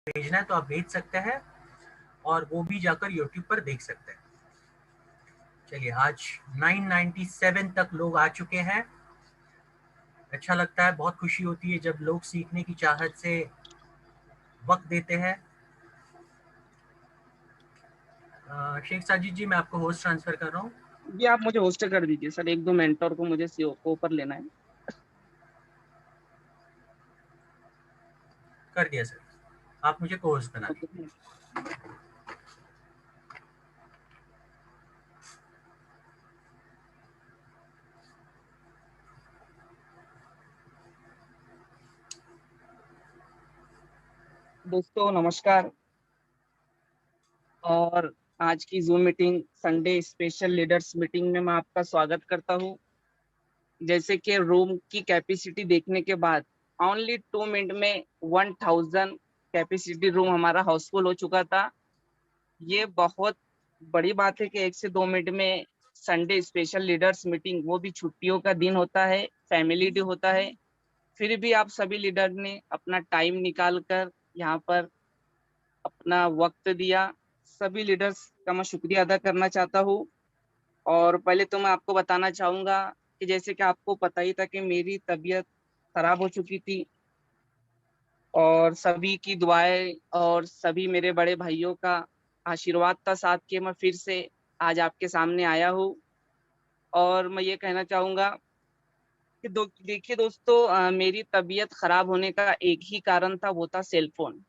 भेजना है तो आप भेज सकते हैं, और वो भी जाकर यूट्यूब पर देख सकते हैं। चलिए, आज 997 तक लोग आ चुके हैं। अच्छा लगता है, बहुत खुशी होती है जब लोग सीखने की चाहत से वक्त देते हैं। शेख साजिद जी, मैं आपको होस्ट ट्रांसफर कर रहा हूँ। ये आप मुझे होस्ट कर दीजिए सर, एक दो मेंटोर को मुझे सीओ को ऊपर लेना है। कर दिया सर, आप मुझे को होस्ट बना ओके। दीजिए। दोस्तों नमस्कार। और आज की zoom meeting Sunday special leaders meeting में मैं आपका स्वागत करता हूँ। जैसे कि रूम की कैपेसिटी देखने के बाद ओनली 2 मिनट में 1000 कैपेसिटी रूम हमारा हाउसफुल हो चुका था। ये बहुत बड़ी बात है कि 1 से 2 मिनट में संडे स्पेशल लीडर्स मीटिंग, वो भी छुट्टियों का दिन होता है, फैमिली डे होता है, फिर भी आप सभी लीडर ने अपना टाइम निकाल कर यहाँ पर अपना वक्त दिया। सभी लीडर्स का मैं शुक्रिया अदा करना चाहता हूँ। और पहले तो मैं आपको बताना चाहूंगा कि जैसे कि आपको पता ही था कि मेरी तबीयत खराब हो चुकी थी, और सभी की दुआएं और सभी मेरे बड़े भाइयों का आशीर्वाद था साथ के मैं फिर से आज आपके सामने आया हूँ। और मैं ये कहना चाहूंगा कि देखिए दोस्तों, मेरी तबीयत खराब होने का एक ही कारण था, वो था सेलफोन।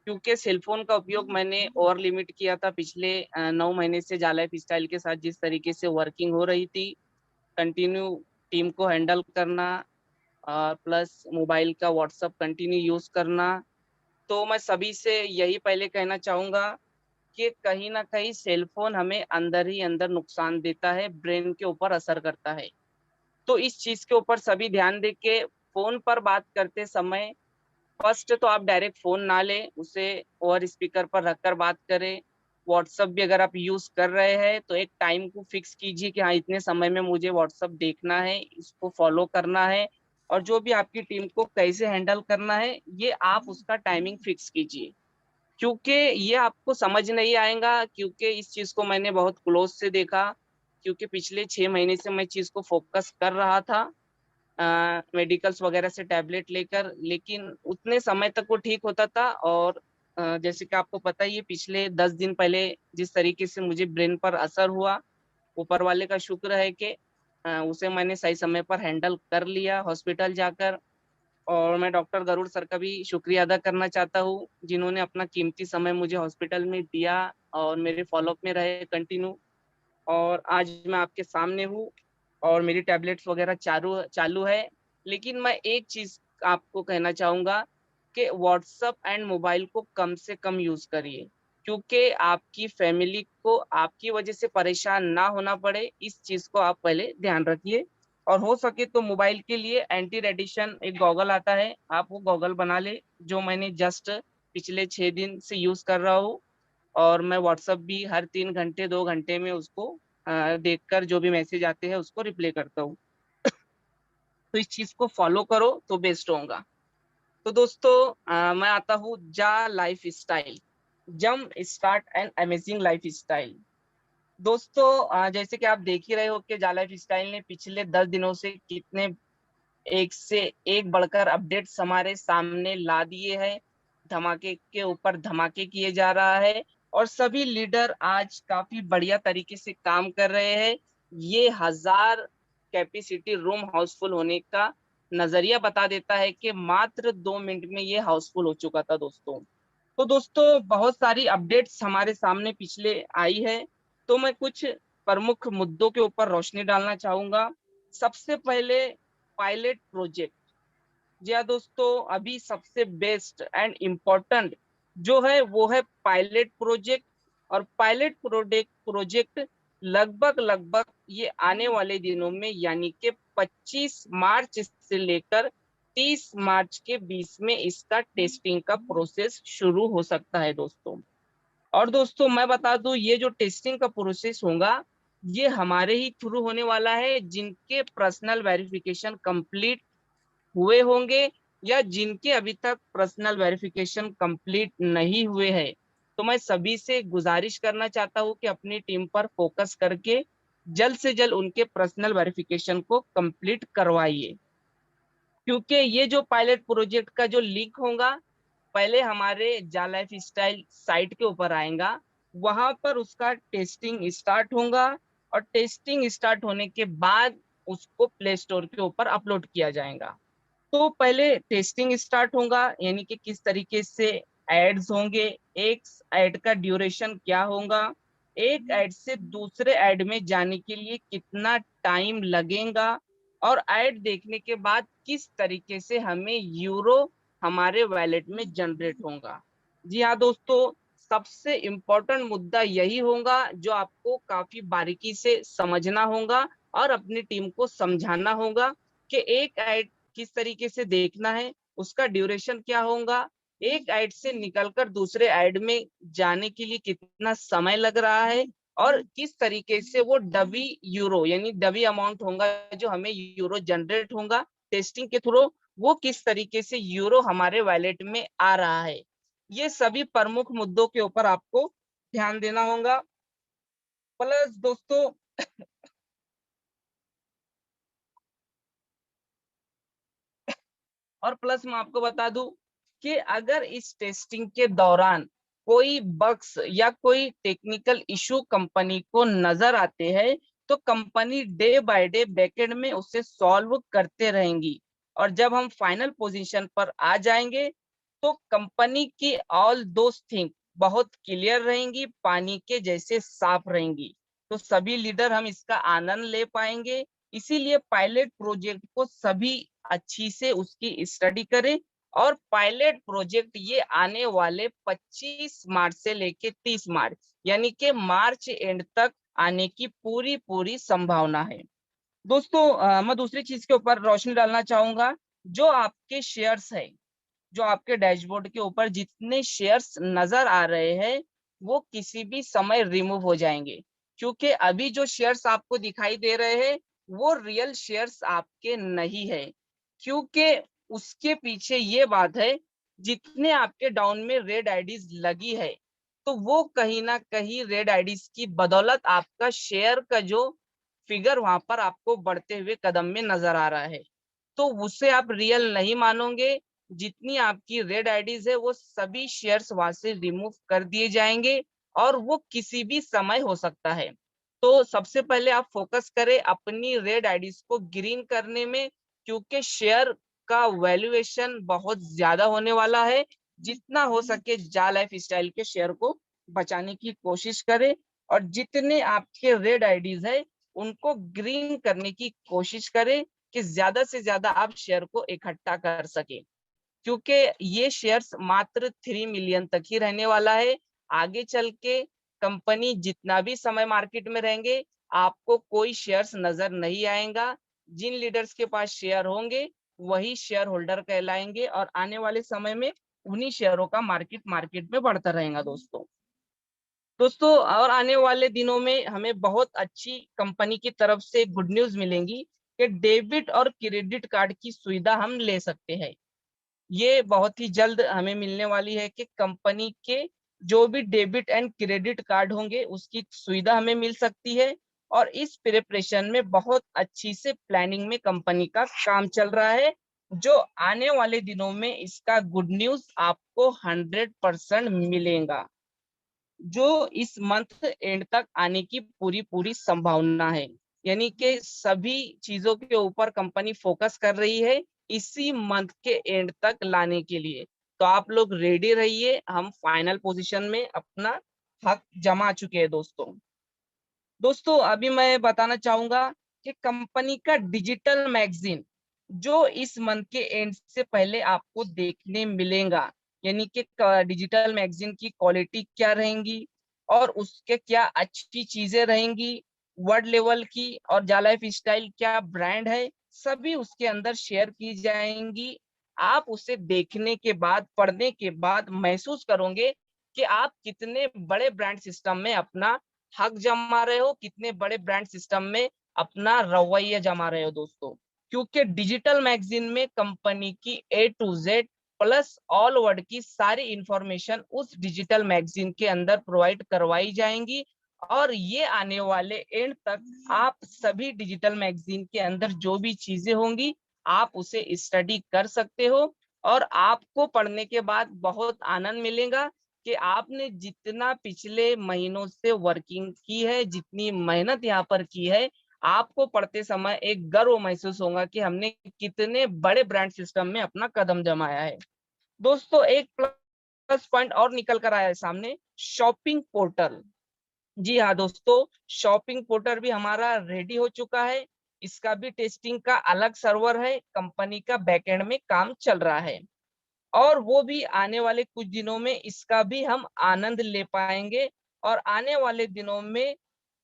क्योंकि सेलफोन का उपयोग मैंने ओवर लिमिट किया था पिछले 9 महीने से जाला लाइफ स्टाइल के साथ। जिस तरीके से वर्किंग हो रही थी, कंटिन्यू टीम को हैंडल करना, प्लस मोबाइल का व्हाट्सअप कंटिन्यू यूज करना, तो मैं सभी से यही पहले कहना चाहूंगा कि कहीं ना कहीं सेलफोन हमें अंदर ही अंदर नुकसान देता है, ब्रेन के ऊपर असर करता है। तो इस चीज के ऊपर सभी ध्यान दे के फोन पर बात करते समय फर्स्ट तो आप डायरेक्ट फोन ना लें, उसे ओवर स्पीकर पर रखकर बात करें। व्हाट्सअप भी अगर आप यूज कर रहे हैं तो एक टाइम को फिक्स कीजिए कि हाँ, इतने समय में मुझे व्हाट्सअप देखना है, इसको फॉलो करना है। और जो भी आपकी टीम को कैसे हैंडल करना है, ये आप उसका टाइमिंग फिक्स कीजिए। क्योंकि ये आपको समझ नहीं आएगा, क्योंकि इस चीज को मैंने बहुत क्लोज से देखा। क्योंकि पिछले 6 महीने से मैं चीज को फोकस कर रहा था, मेडिकल्स वगैरह से टैबलेट लेकर, लेकिन उतने समय तक वो ठीक होता था। और जैसे कि आपको पता ही है, पिछले 10 दिन पहले जिस तरीके से मुझे ब्रेन पर असर हुआ, ऊपर वाले का शुक्र है कि उसे मैंने सही समय पर हैंडल कर लिया हॉस्पिटल जाकर। और मैं डॉक्टर गरुड़ सर का भी शुक्रिया अदा करना चाहता हूँ, जिन्होंने अपना कीमती समय मुझे हॉस्पिटल में दिया और मेरे फॉलोअप में रहे कंटिन्यू। और आज मैं आपके सामने हूँ और मेरी टैबलेट्स वगैरह चालू चालू है। लेकिन मैं एक चीज आपको कहना चाहूंगा कि व्हाट्सअप एंड मोबाइल को कम से कम यूज करिए, क्योंकि आपकी फैमिली को आपकी वजह से परेशान ना होना पड़े, इस चीज को आप पहले ध्यान रखिए। और हो सके तो मोबाइल के लिए एंटी रेडिएशन एक गॉगल आता है, आप वो गॉगल बना ले, जो मैंने जस्ट पिछले 6 दिन से यूज कर रहा हूँ। और मैं व्हाट्सअप भी हर 3 घंटे 2 घंटे में उसको देखकर जो भी मैसेज आते हैं उसको रिप्लाई करता हूँ। तो इस चीज को फॉलो करो तो बेस्ट होगा। तो दोस्तों, मैं आता हूँ जा लाइफ स्टाइल, जम start and amazing life style. दोस्तों, जैसे कि आप देख ही रहे हो कि जा लाइफ स्टाइल ने पिछले 10 दिनों से कितने एक से एक बढ़कर अपडेट्स हमारे सामने ला दिए हैं। धमाके के ऊपर धमाके किए जा रहा है, और सभी लीडर आज काफी बढ़िया तरीके से काम कर रहे हैं। ये 1000 कैपेसिटी रूम हाउसफुल होने का नजरिया बता देता है कि मात्र 2 मिनट में ये हाउसफुल हो चुका था दोस्तों। तो दोस्तों, बहुत सारी अपडेट्स हमारे सामने पिछले आई है, तो मैं कुछ प्रमुख मुद्दों के ऊपर रोशनी डालना चाहूंगा। सबसे पहले, पायलट प्रोजेक्ट। जी हाँ दोस्तों, अभी सबसे बेस्ट एंड इम्पोर्टेंट जो है वो है पायलट प्रोजेक्ट। और पायलट प्रोजेक्ट लगभग लगभग ये आने वाले दिनों में, यानी कि 25 मार्च से लेकर 30 मार्च के बीच में इसका टेस्टिंग का प्रोसेस शुरू हो सकता है दोस्तों। और दोस्तों मैं बता दूं, ये जो टेस्टिंग का प्रोसेस होगा, ये हमारे ही थ्रू होने वाला है, जिनके पर्सनल वेरिफिकेशन कंप्लीट हुए होंगे या जिनके अभी तक पर्सनल वेरिफिकेशन कंप्लीट नहीं हुए हैं, तो मैं सभी से गुजारिश करना चाहता हूं कि अपनी टीम पर फोकस करके जल्द से जल्द उनके पर्सनल वेरिफिकेशन को कंप्लीट करवाइए। क्योंकि ये जो पायलट प्रोजेक्ट का जो लिंक होगा, पहले हमारे जा लाइफ स्टाइल साइट के ऊपर आएगा, वहां पर उसका टेस्टिंग स्टार्ट होगा, और टेस्टिंग स्टार्ट होने के बाद उसको प्ले स्टोर के ऊपर अपलोड किया जाएगा। तो पहले टेस्टिंग स्टार्ट होगा, यानी कि किस तरीके से एड्स होंगे, एक एड का ड्यूरेशन क्या होगा, एक एड से दूसरे एड में जाने के लिए कितना टाइम लगेगा, और एड देखने के बाद किस तरीके से हमें यूरो हमारे वॉलेट में जनरेट होगा। जी हाँ दोस्तों, सबसे इम्पोर्टेंट मुद्दा यही होगा जो आपको काफी बारीकी से समझना होगा और अपनी टीम को समझाना होगा कि एक एड किस तरीके से देखना है, उसका ड्यूरेशन क्या होगा, एक ऐड से निकलकर दूसरे ऐड में जाने के लिए कितना समय लग रहा है, और किस तरीके से वो डबी यूरो यानी डबी अमाउंट होगा जो हमें यूरो जनरेट होगा टेस्टिंग के थ्रू, वो किस तरीके से यूरो हमारे वॉलेट में आ रहा है। ये सभी प्रमुख मुद्दों के ऊपर आपको ध्यान देना होगा। प्लस दोस्तों, और प्लस मैं आपको बता दूं कि अगर इस टेस्टिंग के दौरान कोई बग्स या कोई टेक्निकल इशू कंपनी को नजर आते हैं, तो company day by day backend में उसे सॉल्व करते रहेंगी, और जब हम फाइनल पोजीशन पर आ जाएंगे तो कंपनी की ऑल दोस थिंग बहुत क्लियर रहेंगी, पानी के जैसे साफ रहेंगी। तो सभी लीडर हम इसका आनंद ले पाएंगे। इसीलिए पायलट प्रोजेक्ट को सभी अच्छी से उसकी स्टडी करें, और पायलट प्रोजेक्ट ये आने वाले 25 मार्च से लेके 30 मार्च यानी कि मार्च एंड तक आने की पूरी पूरी संभावना है। दोस्तों, मैं दूसरी चीज के ऊपर रोशनी डालना चाहूंगा। जो आपके शेयर्स है, जो आपके डैशबोर्ड के ऊपर जितने शेयर्स नजर आ रहे हैं, वो किसी भी समय रिमूव हो जाएंगे, क्योंकि अभी जो शेयर्स आपको दिखाई दे रहे हैं वो रियल शेयर्स आपके नहीं है। क्योंकि उसके पीछे ये बात है, जितने आपके डाउन में रेड आईडीज लगी है, तो वो कहीं ना कहीं रेड आईडीज की बदौलत आपका शेयर का जो फिगर वहां पर आपको बढ़ते हुए कदम में नजर आ रहा है, तो उसे आप रियल नहीं मानोगे। जितनी आपकी रेड आईडीज है वो सभी शेयर्स वहां से रिमूव कर दिए जाएंगे, और वो किसी भी समय हो सकता है। तो सबसे पहले आप फोकस करें अपनी रेड आईडीज को ग्रीन करने में, क्योंकि शेयर का वैल्यूएशन बहुत ज्यादा होने वाला है। जितना हो सके जा लाइफ स्टाइल के शेयर को बचाने की कोशिश करें, और जितने आपके रेड आईडीज है उनको ग्रीन करने की कोशिश करें कि ज्यादा से ज्यादा आप शेयर को इकट्ठा कर सके, क्योंकि ये शेयर्स मात्र 3 मिलियन तक ही रहने वाला है। आगे चल के कंपनी जितना भी समय मार्केट में रहेंगे, आपको कोई शेयर्स नजर नहीं आएगा। जिन लीडर्स के पास शेयर होंगे वही शेयर होल्डर कहलाएंगे, और आने वाले समय में उन्हीं शेयरों का मार्केट में बढ़ता रहेगा दोस्तों। और आने वाले दिनों में हमें बहुत अच्छी कंपनी की तरफ से गुड न्यूज मिलेंगी कि डेबिट और क्रेडिट कार्ड की सुविधा हम ले सकते हैं। ये बहुत ही जल्द हमें मिलने वाली है कि कंपनी के जो भी डेबिट एंड क्रेडिट कार्ड होंगे उसकी सुविधा हमें मिल सकती है। और इस प्रिपरेशन में बहुत अच्छी से प्लानिंग में कंपनी का काम चल रहा है, जो आने वाले दिनों में इसका गुड न्यूज आपको 100% मिलेगा, जो इस मंथ एंड तक आने की पूरी पूरी संभावना है। यानी कि सभी चीजों के ऊपर कंपनी फोकस कर रही है इसी मंथ के एंड तक लाने के लिए। तो आप लोग रेडी रहिए, हम फाइनल पोजीशन में अपना हक जमा चुके हैं दोस्तों अभी मैं बताना चाहूंगा कि कंपनी का डिजिटल मैगजीन जो इस मंथ के एंड से पहले आपको देखने मिलेगा, यानी कि डिजिटल मैगजीन की क्वालिटी क्या रहेंगी और उसके क्या अच्छी चीजें रहेंगी, वर्ल्ड लेवल की और जा लाइफ स्टाइल क्या ब्रांड है, सभी उसके अंदर शेयर की जाएंगी। आप उसे देखने के बाद, पढ़ने के बाद महसूस करोगे कि आप कितने बड़े ब्रांड सिस्टम में अपना हक जमा रहे हो, कितने बड़े ब्रांड सिस्टम में अपना रवैया जमा रहे हो दोस्तों। क्योंकि डिजिटल मैगजीन में कंपनी की A to Z plus all word की सारी इंफॉर्मेशन उस डिजिटल मैगजीन के अंदर प्रोवाइड करवाई जाएंगी, और ये आने वाले एंड तक आप सभी डिजिटल मैगजीन के अंदर जो भी चीजें होंगी आप उसे स्टडी कर सकते हो, और आपको पढ़ने के बाद बहुत आनंद मिलेगा कि आपने जितना पिछले महीनों से वर्किंग की है, जितनी मेहनत यहाँ पर की है, आपको पढ़ते समय एक गर्व महसूस होगा कि हमने कितने बड़े ब्रांड सिस्टम में अपना कदम जमाया है। दोस्तों एक प्लस पॉइंट और निकल कर आया है सामने, शॉपिंग पोर्टल। जी हाँ दोस्तों, शॉपिंग पोर्टल भी हमारा रेडी हो चुका है। इसका भी टेस्टिंग का अलग सर्वर है, कंपनी का बैकएंड में काम चल रहा है, और वो भी आने वाले कुछ दिनों में इसका भी हम आनंद ले पाएंगे। और आने वाले दिनों में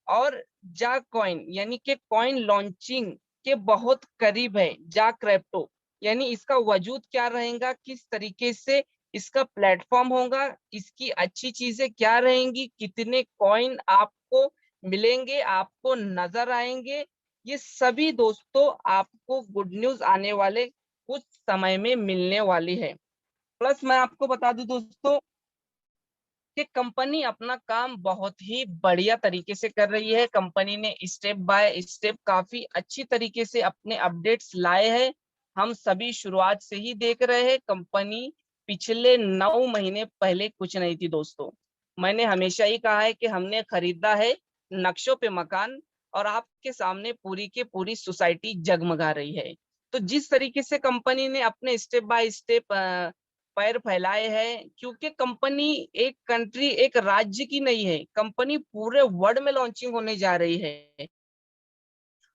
और जा कॉइन यानी कि कॉइन लॉन्चिंग के बहुत करीब है, जा क्रिप्टो यानी इसका वजूद क्या रहेगा, किस तरीके से इसका प्लेटफॉर्म होगा, इसकी अच्छी चीजें क्या रहेंगी, कितने कॉइन आपको मिलेंगे, आपको नजर आएंगे, ये सभी दोस्तों आपको गुड न्यूज आने वाले कुछ समय में मिलने वाली है। प्लस मैं आपको बता दूं दोस्तों कि कंपनी अपना काम बहुत ही बढ़िया तरीके से कर रही है। कंपनी ने स्टेप बाय स्टेप काफी अच्छी तरीके से अपने अपडेट्स लाए हैं। हम सभी शुरुआत से ही देख रहे हैं, कंपनी पिछले 9 महीने पहले कुछ नहीं थी दोस्तों। मैंने हमेशा ही कहा है कि हमने खरीदा है नक्शों पे मकान, और आपके सामने पूरी की पूरी सोसाइटी जगमगा रही है। तो जिस तरीके से कंपनी ने अपने स्टेप बाय स्टेप पैर फैलाए हैं, क्योंकि कंपनी एक कंट्री एक राज्य की नहीं है, कंपनी पूरे वर्ल्ड में लॉन्चिंग होने जा रही है।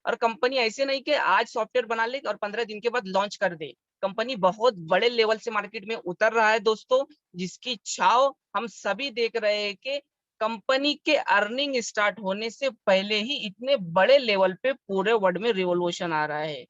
और कंपनी ऐसे नहीं कि आज सॉफ्टवेयर बना ले और 15 दिन के बाद लॉन्च कर दे। कंपनी बहुत बड़े लेवल से मार्केट में उतर रहा है दोस्तों, जिसकी छाव हम सभी देख रहे हैं कि कंपनी के अर्निंग स्टार्ट होने से पहले ही इतने बड़े लेवल पे पूरे वर्ल्ड में रिवॉल्यूशन आ रहा है।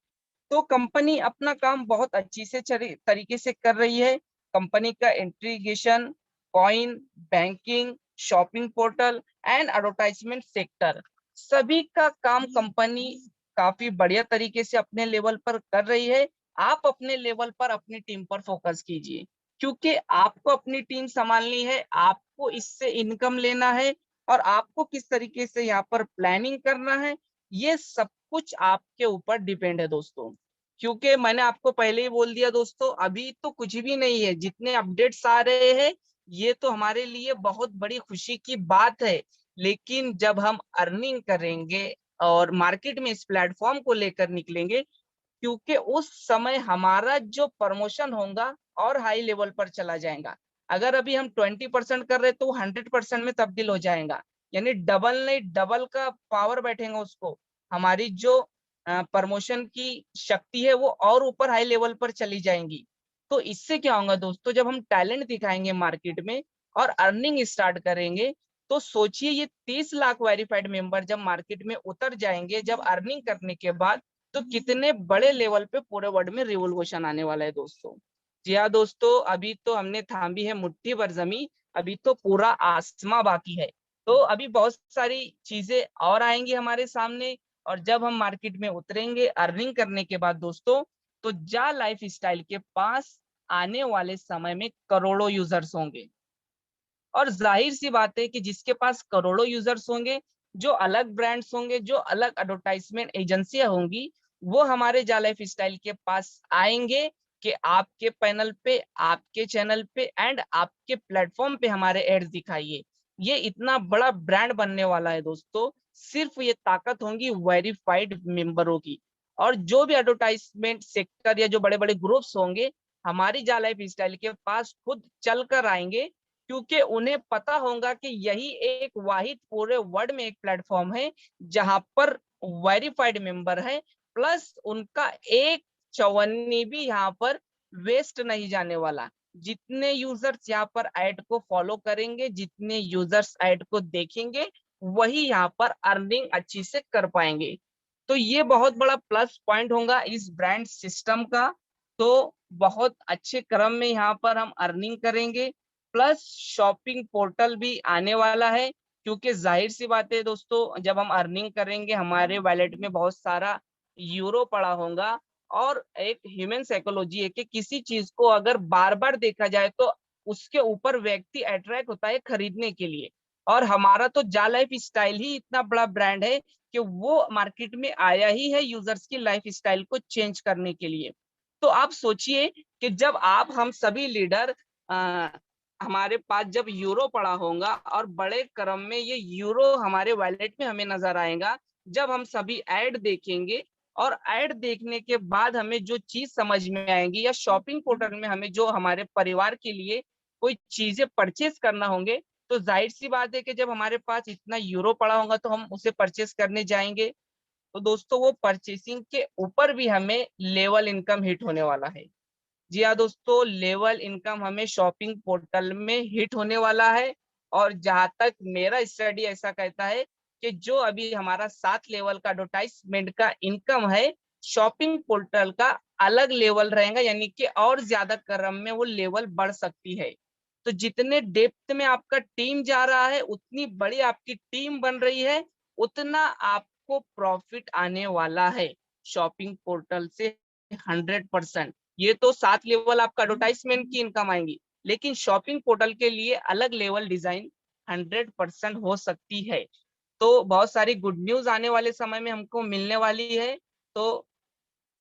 तो कंपनी अपना काम बहुत अच्छी से तरीके से कर रही है। कंपनी का integration, coin, banking, shopping portal and advertisement sector, सभी का काम कंपनी काफी बढ़िया तरीके से अपने लेवल पर कर रही है। आप अपने लेवल पर अपनी टीम पर फोकस कीजिए, क्योंकि आपको अपनी टीम संभालनी है, आपको इससे इनकम लेना है, और आपको किस तरीके से यहाँ पर प्लानिंग करना है, ये सब कुछ आपके ऊपर डिपेंड है दोस्तों। क्योंकि मैंने आपको पहले ही बोल दिया दोस्तों, अभी तो कुछ भी नहीं है, जितने अपडेट्स आ रहे हैं ये तो हमारे लिए बहुत बड़ी खुशी की बात है। लेकिन जब हम अर्निंग करेंगे और मार्केट में इस प्लेटफॉर्म को लेकर निकलेंगे, क्योंकि उस समय हमारा जो प्रमोशन होगा और हाई लेवल पर चला जाएगा। अगर अभी हम 20% कर रहे तो 100% में तब्दील हो जाएगा, यानी डबल नहीं डबल का पावर बैठेगा उसको। हमारी जो प्रमोशन की शक्ति है वो और ऊपर हाई लेवल पर चली जाएंगी। तो इससे क्या होगा दोस्तों, जब हम टैलेंट दिखाएंगे मार्केट में और अर्निंग स्टार्ट करेंगे, तो सोचिए ये 30 लाख वेरीफाइड मेंबर जब मार्केट में उतर जाएंगे, जब अर्निंग करने के बाद, तो कितने बड़े लेवल पे पूरे वर्ल्ड में रिवॉल्यूशन आने वाला है दोस्तों। जी हाँ दोस्तों, अभी तो हमने थामी है मुट्ठी भर जमी, अभी तो पूरा आसमां बाकी है। तो अभी बहुत सारी चीजें और आएंगी हमारे सामने, और जब हम मार्केट में उतरेंगे अर्निंग करने के बाद दोस्तों, तो जा लाइफ स्टाइल के पास आने वाले समय में करोड़ों यूजर्स होंगे। और जाहिर सी बात है कि जिसके पास करोड़ों यूजर्स होंगे, जो अलग ब्रांड्स होंगे, जो अलग एडवर्टाइजमेंट एजेंसियां होंगी, वो हमारे जा लाइफ स्टाइल के पास आएंगे कि आपके पैनल पे, आपके चैनल पे एंड आपके प्लेटफॉर्म पे हमारे एड्स दिखाइए। ये इतना बड़ा ब्रांड बनने वाला है दोस्तों, सिर्फ ये ताकत होंगी वेरीफाइड मेंबरों की। और जो भी एडवर्टाइजमेंट सेक्टर या जो बड़े बड़े ग्रुप्स होंगे, हमारी जा लाइफ स्टाइल के पास खुद चल कर आएंगे, क्योंकि उन्हें पता होगा कि यही एक वाहिद पूरे वर्ल्ड में एक प्लेटफॉर्म है जहां पर वेरीफाइड मेंबर है, प्लस उनका एक चवन्नी भी यहाँ पर वेस्ट नहीं जाने वाला। जितने यूजर्स यहाँ पर ऐड को फॉलो करेंगे, जितने यूजर्स ऐड को देखेंगे, वही यहाँ पर अर्निंग अच्छी से कर पाएंगे। तो ये बहुत बड़ा प्लस पॉइंट होगा इस ब्रांड सिस्टम का। तो बहुत अच्छे क्रम में यहाँ पर हम अर्निंग करेंगे, प्लस शॉपिंग पोर्टल भी आने वाला है। क्योंकि जाहिर सी बात है दोस्तों, जब हम अर्निंग करेंगे हमारे वॉलेट में बहुत सारा यूरो पड़ा होगा, और एक ह्यूमन साइकोलॉजी है कि किसी चीज को अगर बार बार देखा जाए तो उसके ऊपर व्यक्ति अट्रैक्ट होता है खरीदने के लिए। और हमारा तो जा लाइफ स्टाइल ही इतना बड़ा ब्रांड है कि वो मार्केट में आया ही है यूजर्स की लाइफ स्टाइल को चेंज करने के लिए। तो आप सोचिए कि जब आप हम सभी लीडर हमारे पास जब यूरो पड़ा होगा और बड़े क्रम में ये यूरो हमारे वॉलेट में हमें नजर आएगा, जब हम सभी ऐड देखेंगे और ऐड देखने के बाद हमें जो चीज समझ में आएंगी या शॉपिंग पोर्टल में हमें जो हमारे परिवार के लिए कोई चीजें परचेज करना होंगे, तो जाहिर सी बात है कि जब हमारे पास इतना यूरो पड़ा होगा तो हम उसे परचेज करने जाएंगे। तो दोस्तों वो परचेसिंग के ऊपर भी हमें लेवल इनकम हिट होने वाला है। जी हाँ दोस्तों, लेवल इनकम हमें शॉपिंग पोर्टल में हिट होने वाला है। और जहां तक मेरा स्टडी ऐसा कहता है कि जो अभी हमारा 7 लेवल का एडवर्टाइजमेंट का इनकम है, शॉपिंग पोर्टल का अलग लेवल रहेगा, यानी कि और ज्यादा क्रम में वो लेवल बढ़ सकती है। तो जितने डेप्थ में आपका टीम जा रहा है, उतनी बड़ी आपकी टीम बन रही है, उतना आपको प्रॉफिट आने वाला है शॉपिंग पोर्टल से 100%। ये तो 7 लेवल आपका एडवर्टाइजमेंट की इनकम आएंगी, लेकिन शॉपिंग पोर्टल के लिए अलग लेवल डिजाइन 100% हो सकती है। तो बहुत सारी गुड न्यूज आने वाले समय में हमको मिलने वाली है। तो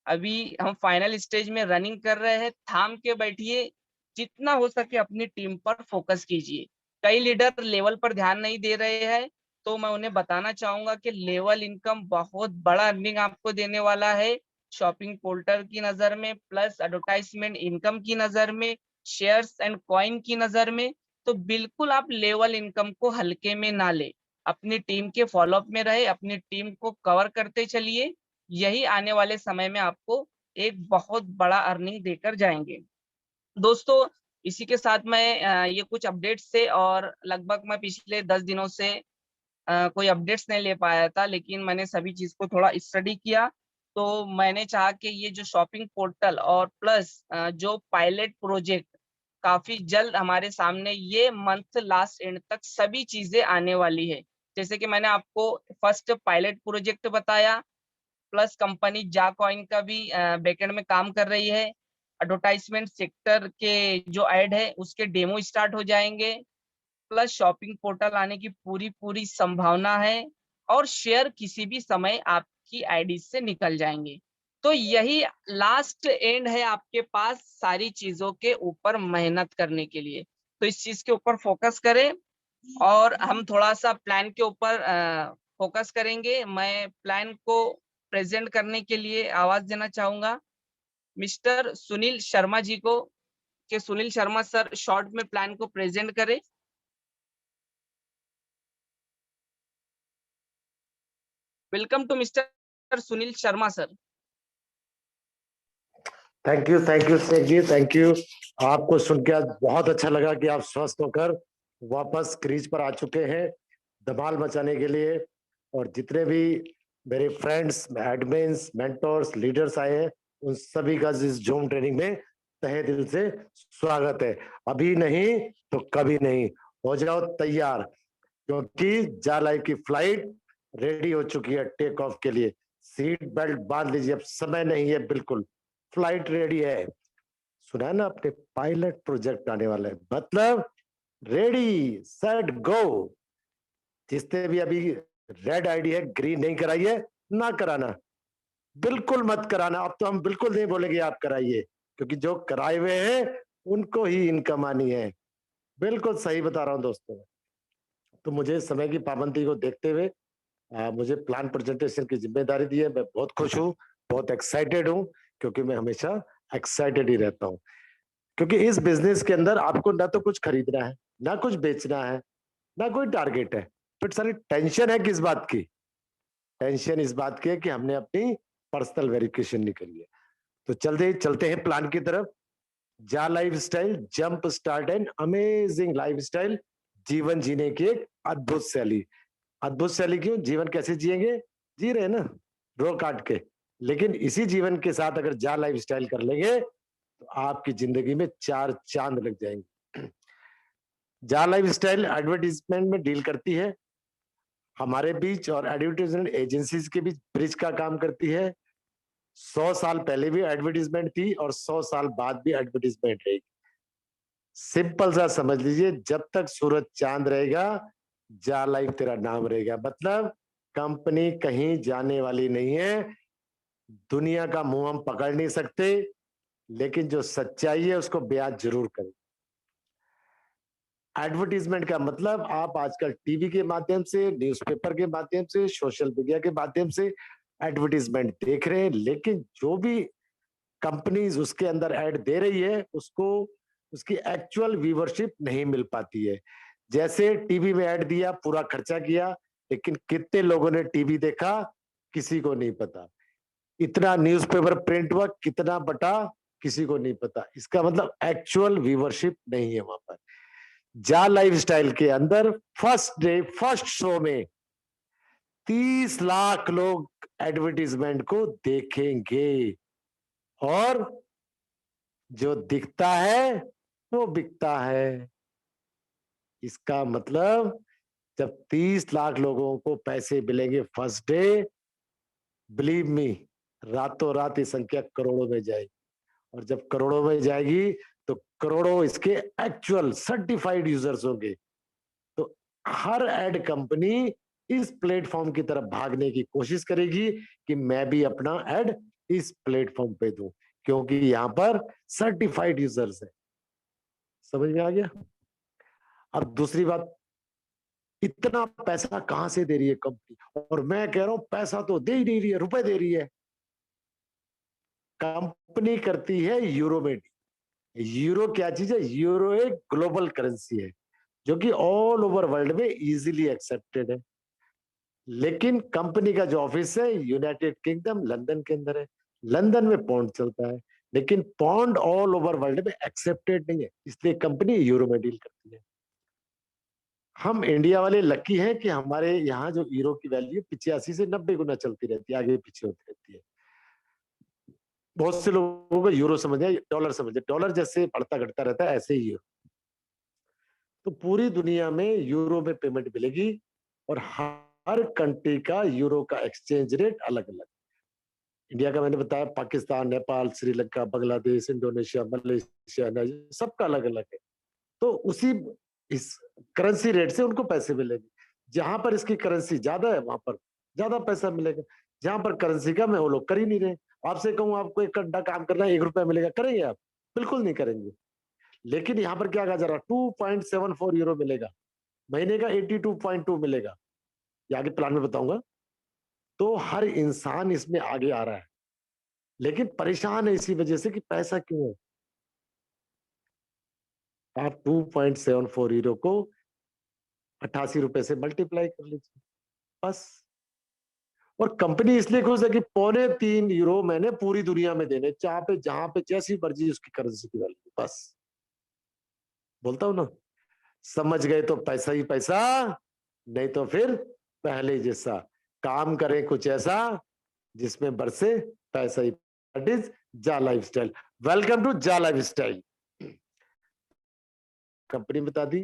अभी हम फाइनल स्टेज में रनिंग कर रहे हैं, थाम के बैठिए, जितना हो सके अपनी टीम पर फोकस कीजिए। कई लीडर लेवल पर ध्यान नहीं दे रहे हैं, तो मैं उन्हें बताना चाहूंगा कि लेवल इनकम बहुत बड़ा अर्निंग आपको देने वाला है शॉपिंग पोर्टल की नजर में, प्लस एडवर्टाइजमेंट इनकम की नजर में, शेयर्स एंड कॉइन की नजर में। तो बिल्कुल आप लेवल इनकम को हल्के में ना ले, अपनी टीम के फॉलोअप में रहे, अपनी टीम को कवर करते चलिए। यही आने वाले समय में आपको एक बहुत बड़ा अर्निंग देकर जाएंगे। दोस्तों, इसी के साथ मैं ये कुछ अपडेट्स से, और लगभग मैं पिछले 10 दिनों से कोई अपडेट्स नहीं ले पाया था, लेकिन मैंने सभी चीज को थोड़ा स्टडी किया। तो मैंने चाहा कि ये जो शॉपिंग पोर्टल और प्लस जो पायलट प्रोजेक्ट काफी जल्द हमारे सामने, ये मंथ लास्ट एंड तक सभी चीजें आने वाली है। जैसे कि मैंने आपको फर्स्ट पायलट प्रोजेक्ट बताया, प्लस कंपनी जा कॉइन का भी बैकएंड में काम कर रही है। एडवर्टाइजमेंट सेक्टर के जो ऐड है उसके डेमो स्टार्ट हो जाएंगे, प्लस शॉपिंग पोर्टल आने की पूरी पूरी संभावना है, और शेयर किसी भी समय आपकी आईडी से निकल जाएंगे। तो यही लास्ट एंड है आपके पास सारी चीजों के ऊपर मेहनत करने के लिए। तो इस चीज के ऊपर फोकस करें, और हम थोड़ा सा प्लान के ऊपर फोकस करेंगे। मैं प्लान को प्रेजेंट करने के लिए आवाज देना चाहूंगा मिस्टर सुनील शर्मा जी को, कि सुनील शर्मा सर शॉर्ट में प्लान को प्रेजेंट करें। Welcome to mister Sunil Sharma sir. Thank you Sheikh ji, thank you. आपको सुन के आज बहुत अच्छा लगा कि आप स्वस्थ होकर वापस क्रीज पर आ चुके हैं धमाल मचाने के लिए। और जितने भी मेरे फ्रेंड्स, एडमिन्स, मेंटर्स, लीडर्स आए हैं, उन सभी का इस जूम ट्रेनिंग में तहे दिल से स्वागत है। अभी नहीं तो कभी नहीं, हो जाओ तैयार, क्योंकि जा लाइव की फ्लाइट रेडी हो चुकी है टेक ऑफ के लिए। सीट बेल्ट बांध लीजिए, अब समय नहीं है, बिल्कुल फ्लाइट रेडी है। सुना है ना आपने, पायलट प्रोजेक्ट आने वाला है, मतलब रेडी सेट गो। जिसने भी अभी रेड आईडी है, ग्रीन नहीं कराई है, ना कराना, बिल्कुल मत कराना। अब तो हम बिल्कुल नहीं बोलेंगे आप कराइए, क्योंकि जो कराए हुए हैं उनको ही इनकम आनी है। बिल्कुल सही बता रहा हूं दोस्तों। तो मुझे समय की पाबंदी को देखते हुए मुझे प्लान प्रेजेंटेशन की जिम्मेदारी दी है। मैं बहुत खुश हूँ, बहुत एक्साइटेड हूँ, क्योंकि मैं हमेशा एक्साइटेड ही रहता हूँ। क्योंकि इस बिजनेस के अंदर आपको ना तो कुछ खरीदना है, ना कुछ बेचना है, ना कोई टारगेट है। तो सारी टेंशन है किस बात की? टेंशन इस बात की है कि हमने अपनी पर्सनल वेरिफिकेशन नहीं करी है। तो चलते हैं प्लान की तरफ। जा life style, jump start and amazing life style, जीवन जीने की एक अद्भुत शैली। अद्भुत शैली क्यों? जीवन कैसे जिएंगे? जी रहे ना, रो काट के। लेकिन इसी जीवन के साथ अगर जा लाइफ स्टाइल कर लेंगे तो आपकी जिंदगी में 4 चांद लग जाएंगे। जा लाइफ स्टाइल एडवर्टीजमेंट में डील करती है, हमारे बीच और एडवर्टाइजमेंट एजेंसीज के बीच ब्रिज का काम करती है। 100 साल पहले भी एडवर्टीजमेंट थी और 100 साल बाद भी एडवर्टीजमेंट रहेगी। सिंपल सा समझ लीजिए, जब तक सूरज चांद रहेगा जा लाइफ तेरा नाम रहेगा। मतलब कंपनी कहीं जाने वाली नहीं है। दुनिया का मुंह हम पकड़ नहीं सकते, लेकिन जो सच्चाई है उसको बयान जरूर करें। एडवर्टीजमेंट का मतलब आप आजकल टीवी के माध्यम से, न्यूज़पेपर के माध्यम से, सोशल मीडिया के माध्यम से एडवर्टीजमेंट देख रहे हैं, लेकिन जो भी कंपनीज उसके अंदर ऐड दे रही है उसको उसकी एक्चुअल व्यूवरशिप नहीं मिल पाती है। जैसे टीवी में ऐड दिया, पूरा खर्चा किया, लेकिन कितने लोगों ने टीवी देखा किसी को नहीं पता। इतना न्यूज़पेपर प्रिंट हुआ, कितना बटा किसी को नहीं पता। इसका मतलब एक्चुअल व्यूवरशिप नहीं है वहां पर। जा लाइफस्टाइल के अंदर फर्स्ट डे फर्स्ट शो में 30 लाख लोग एडवर्टीजमेंट को देखेंगे और जो दिखता है वो बिकता है। इसका मतलब जब 30 लाख लोगों को पैसे मिलेंगे फर्स्ट डे, बिलीव मी, रातों रात ये संख्या करोड़ों में जाएगी। और जब करोड़ों में जाएगी तो करोड़ों इसके एक्चुअल सर्टिफाइड यूजर्स होंगे। तो हर एड कंपनी इस प्लेटफॉर्म की तरफ भागने की कोशिश करेगी कि मैं भी अपना एड इस प्लेटफॉर्म पे दूं, क्योंकि यहां पर सर्टिफाइड यूजर्स है। समझ में आ गया? अब दूसरी बात, इतना पैसा कहां से दे रही है कंपनी? और मैं कह रहा हूं पैसा तो दे ही नहीं रही है, रुपए दे रही है। कंपनी करती है यूरो में। यूरो क्या चीज है? यूरो एक ग्लोबल करेंसी है जो कि ऑल ओवर वर्ल्ड में इजीली एक्सेप्टेड है। लेकिन कंपनी का जो ऑफिस है यूनाइटेड किंगडम लंदन के अंदर है। लंदन में पौंड चलता है, लेकिन पौंड ऑल ओवर वर्ल्ड में एक्सेप्टेड नहीं है, इसलिए कंपनी यूरो में डील करती है। हम इंडिया वाले लकी हैं कि हमारे यहाँ जो यूरो की वैल्यू 85 से 90 गुना चलती रहती है, आगे पीछे होती रहती है। बहुत से लोगों को यूरो समझे, डॉलर समझे, डॉलर जैसे बढ़ता घटता रहता है ऐसे ही यूरो। तो पूरी दुनिया में यूरो में पेमेंट मिलेगी और हर कंट्री का यूरो का एक्सचेंज रेट अलग अलग। इंडिया का मैंने बताया, पाकिस्तान, नेपाल, श्रीलंका, बांग्लादेश, इंडोनेशिया, मलेशिया, सबका अलग अलग है। तो उसी इस करेंसी रेट से उनको पैसे मिलेंगे। जहां पर इसकी करेंसी ज्यादा है वहां पर ज्यादा पैसा मिलेगा, जहां पर करेंसी कम है वो लोग कर ही नहीं रहे। आपसे कहूँ आपको 1 घंटा काम करना है, 1 रुपया मिलेगा, करेंगे आप? बिल्कुल नहीं करेंगे। लेकिन यहाँ पर क्या कहा जा रहा है, 2.74 यूरो मिलेगा, महीने का 82.2 मिलेगा। ये आगे प्लान में बताऊंगा। तो हर इंसान इसमें आगे आ रहा है, लेकिन परेशान है इसी वजह से कि पैसा क्यों है। आप 2.74 यूरो को 88 रुपए से मल्टीप्लाई कर लीजिए बस। और कंपनी इसलिए खुश है कि 2.25 यूरो मैंने पूरी दुनिया में देने, जहां पे जैसी मर्जी उसकी करेंसी की वैल्यू, बस। बोलता हूं ना, समझ गए तो पैसा ही पैसा, नहीं तो फिर पहले जैसा काम करें कुछ ऐसा जिसमें बरसे पैसा ही। दैट इज जा लाइफस्टाइल। वेलकम टू जा लाइफस्टाइल। कंपनी बता दी,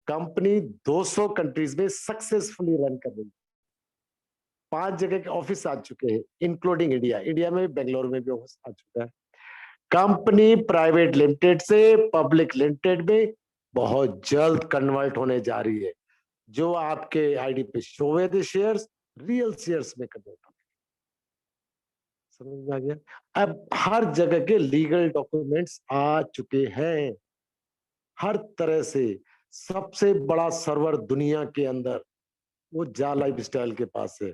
कंपनी 200 कंट्रीज में सक्सेसफुली रन कर रही है। 5 जगह के ऑफिस आ चुके हैं, इंक्लूडिंग इंडिया। इंडिया में बेंगलोर में भी ऑफिस आ चुका है। कंपनी प्राइवेट लिमिटेड से पब्लिक लिमिटेड में बहुत जल्द कन्वर्ट होने जा रही है। जो आपके आईडी पे शो हुए थे शेयर्स, रियल शेयर्स में कन्वर्ट होंगे। समझ में आ गया? अब हर जगह के लीगल डॉक्यूमेंट्स आ चुके हैं, हर तरह से। सबसे बड़ा सर्वर दुनिया के अंदर वो जा लाइफस्टाइल के पास है।